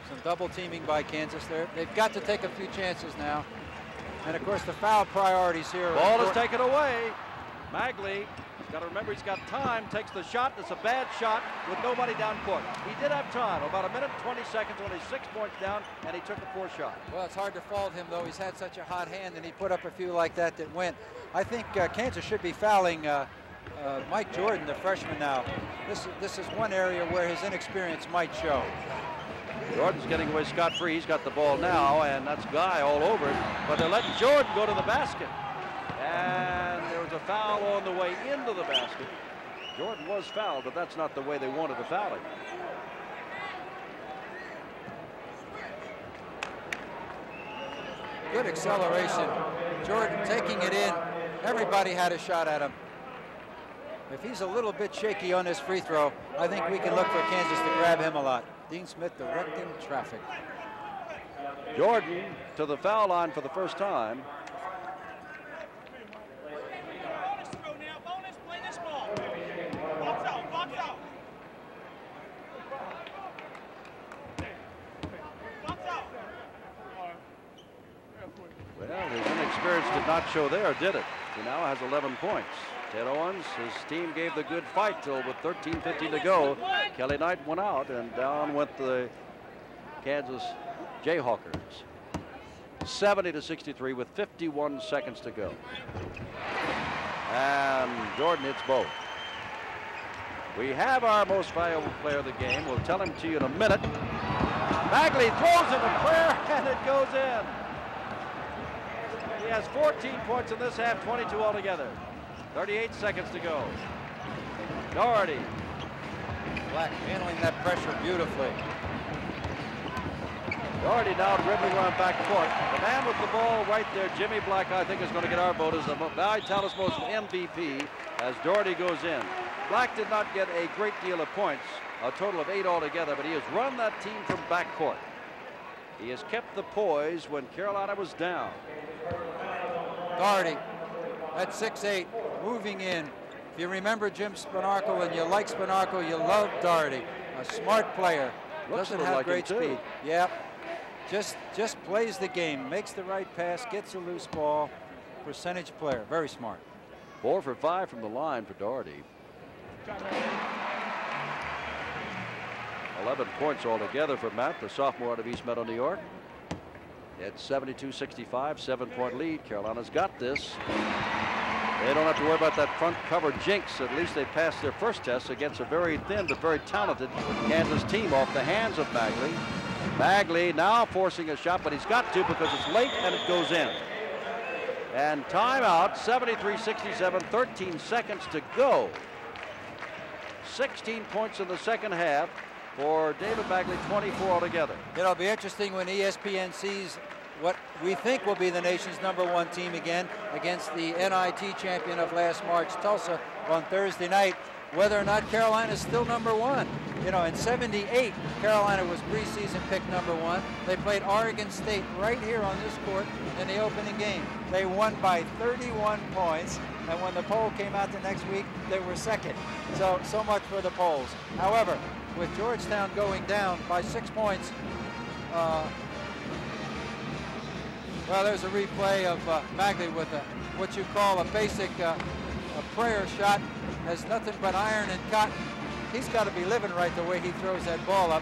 Some double teaming by Kansas there. They've got to take a few chances now. And of course, the foul priorities here. Ball is taken away. Magley, got to remember he's got time, takes the shot. It's a bad shot with nobody down court. He did have time, about 1 minute and 20 seconds, only 6 points down, and he took a poor shot. Well, it's hard to fault him, though. He's had such a hot hand, and he put up a few like that went. I think Kansas should be fouling Mike Jordan, the freshman now. This is one area where his inexperience might show. Jordan's getting away scot-free. He's got the ball now, and that's Guy all over it. But they're letting Jordan go to the basket. And there was a foul on the way into the basket. Jordan was fouled, but that's not the way they wanted to foul him. Good acceleration. Jordan taking it in. Everybody had a shot at him. If he's a little bit shaky on this free throw, I think we can look for Kansas to grab him a lot. Dean Smith directing traffic. Jordan to the foul line for the first time. Well, his inexperience did not show there, did it? He now has 11 points. Ted Owens, his team gave the good fight till with 13:50 to go. Kelly Knight went out, and down went the Kansas Jayhawkers. 70-63 with 51 seconds to go. And Jordan hits both. We have our most valuable player of the game. We'll tell him to you in a minute. Bagley throws in a prayer, and it goes in. He has 14 points in this half, 22 altogether. 38 seconds to go. Doherty. Black handling that pressure beautifully. Doherty now dribbling around back court. The man with the ball right there, Jimmy Black, I think is going to get our vote as the Valley Talus Most MVP as Doherty goes in. Black did not get a great deal of points, a total of 8 altogether, but he has run that team from back court. He has kept the poise when Carolina was down. Doherty at 6'8", moving in. If you remember Jim Spanarkel and you like Spanarkel, you love Doherty. A smart player. Doesn't have like great speed. Yep. Just plays the game, makes the right pass, gets a loose ball. Percentage player, very smart. 4 for 5 from the line for Doherty. 11 points altogether for Matt, the sophomore out of East Meadow, New York. It's 72-65, 7-point lead. Carolina's got this. They don't have to worry about that front cover jinx. At least they passed their first test against a very thin but very talented Kansas team off the hands of Bagley. Bagley now forcing a shot, but he's got to because it's late and it goes in. And timeout, 73-67, 13 seconds to go. 16 points in the second half for David Bagley, 24 altogether. It'll be interesting when ESPN sees what we think will be the nation's #1 team again against the NIT champion of last March, Tulsa, on Thursday night, whether or not Carolina is still #1. You know, in '78, Carolina was preseason pick #1. They played Oregon State right here on this court in the opening game. They won by 31 points, and when the poll came out the next week, they were second. So much for the polls. However, with Georgetown going down by 6 points, well, there's a replay of Bagley with what you call a basic a prayer shot. Has nothing but iron and cotton. He's got to be living right the way he throws that ball up.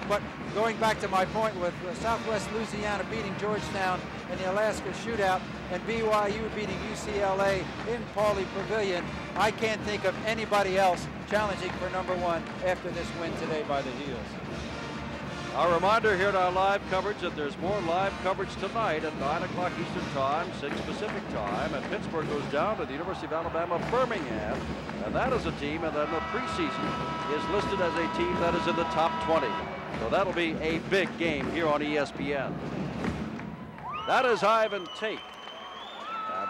But going back to my point with Southwest Louisiana beating Georgetown in the Alaska shootout and BYU beating UCLA in Pauley Pavilion, I can't think of anybody else challenging for #1 after this win today by the Heels. Our reminder here at our live coverage that there's more live coverage tonight at 9 o'clock Eastern Time, 6 Pacific Time, and Pittsburgh goes down to the University of Alabama, Birmingham, and that is a team, and then the preseason is listed as a team that is in the top 20. So that'll be a big game here on ESPN. That is Ivan Tate.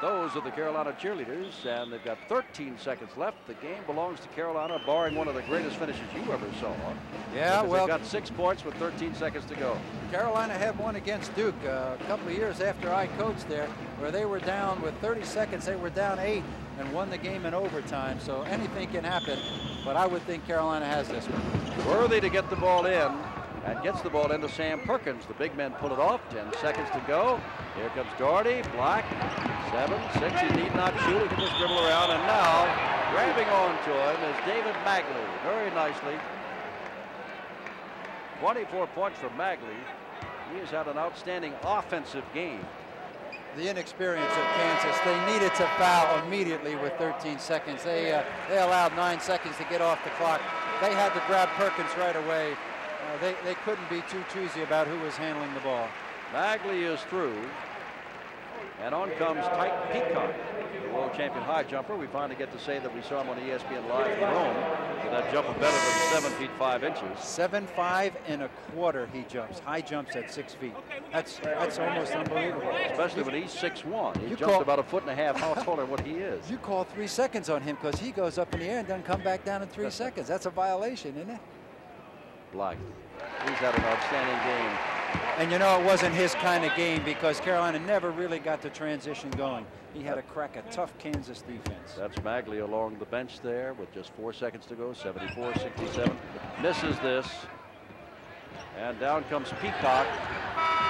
Those are the Carolina cheerleaders, and they've got 13 seconds left. The game belongs to Carolina, barring one of the greatest finishes you ever saw. Yeah, well, they've got 6 points with 13 seconds to go. Carolina had one against Duke a couple of years after I coached there, where they were down with 30 seconds. They were down 8 and won the game in overtime. So anything can happen, but I would think Carolina has this one. Worthy to get the ball in, and gets the ball into Sam Perkins. The big men pull it off. 10 seconds to go. Here comes Doherty. Black. 7, 6. He need not shoot. He can just dribble around. And now, grabbing onto him is David Bagley. Very nicely. 24 points for Bagley. He has had an outstanding offensive game. The inexperience of Kansas. They needed to foul immediately with 13 seconds. They allowed 9 seconds to get off the clock. They had to grab Perkins right away. They couldn't be too choosy about who was handling the ball. Bagley is through. And on comes Tyke Peacock, the world champion high jumper. We finally get to say that we saw him on ESPN Live in Rome with that jump of better than 7 feet 5 inches. 7'5" and a quarter he jumps. High jumps at 6 feet. That's almost unbelievable. Especially when he's 6'1". He jumps about 1.5 feet how taller than what he is. You call 3 seconds on him because he goes up in the air and doesn't come back down in 3 seconds. That's a violation, isn't it? Black. He's had an outstanding game. And you know, it wasn't his kind of game because Carolina never really got the transition going. He had to crack a tough Kansas defense. That's Bagley along the bench there with just 4 seconds to go. 74-67. Misses this. And down comes Peacock.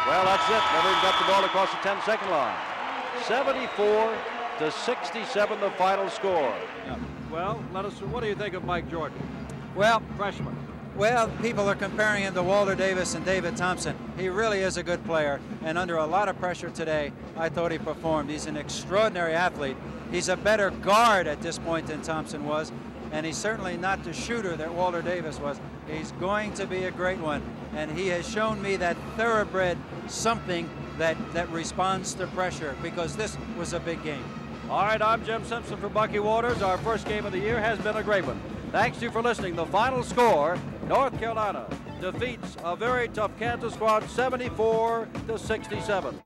Well, that's it. Never even got the ball across the 10-second line. 74-67, the final score. Yeah. Well, what do you think of Mike Jordan? Well, Freshman. Well, people are comparing him to Walter Davis and David Thompson. He really is a good player, and under a lot of pressure today, I thought he performed. He's an extraordinary athlete. He's a better guard at this point than Thompson was. and he's certainly not the shooter that Walter Davis was. He's going to be a great one, and he has shown me that thoroughbred something that responds to pressure, because this was a big game. All right, I'm Jim Simpson for Bucky Waters. Our first game of the year has been a great one. Thanks to you for listening. The final score, North Carolina defeats a very tough Kansas squad 74-67.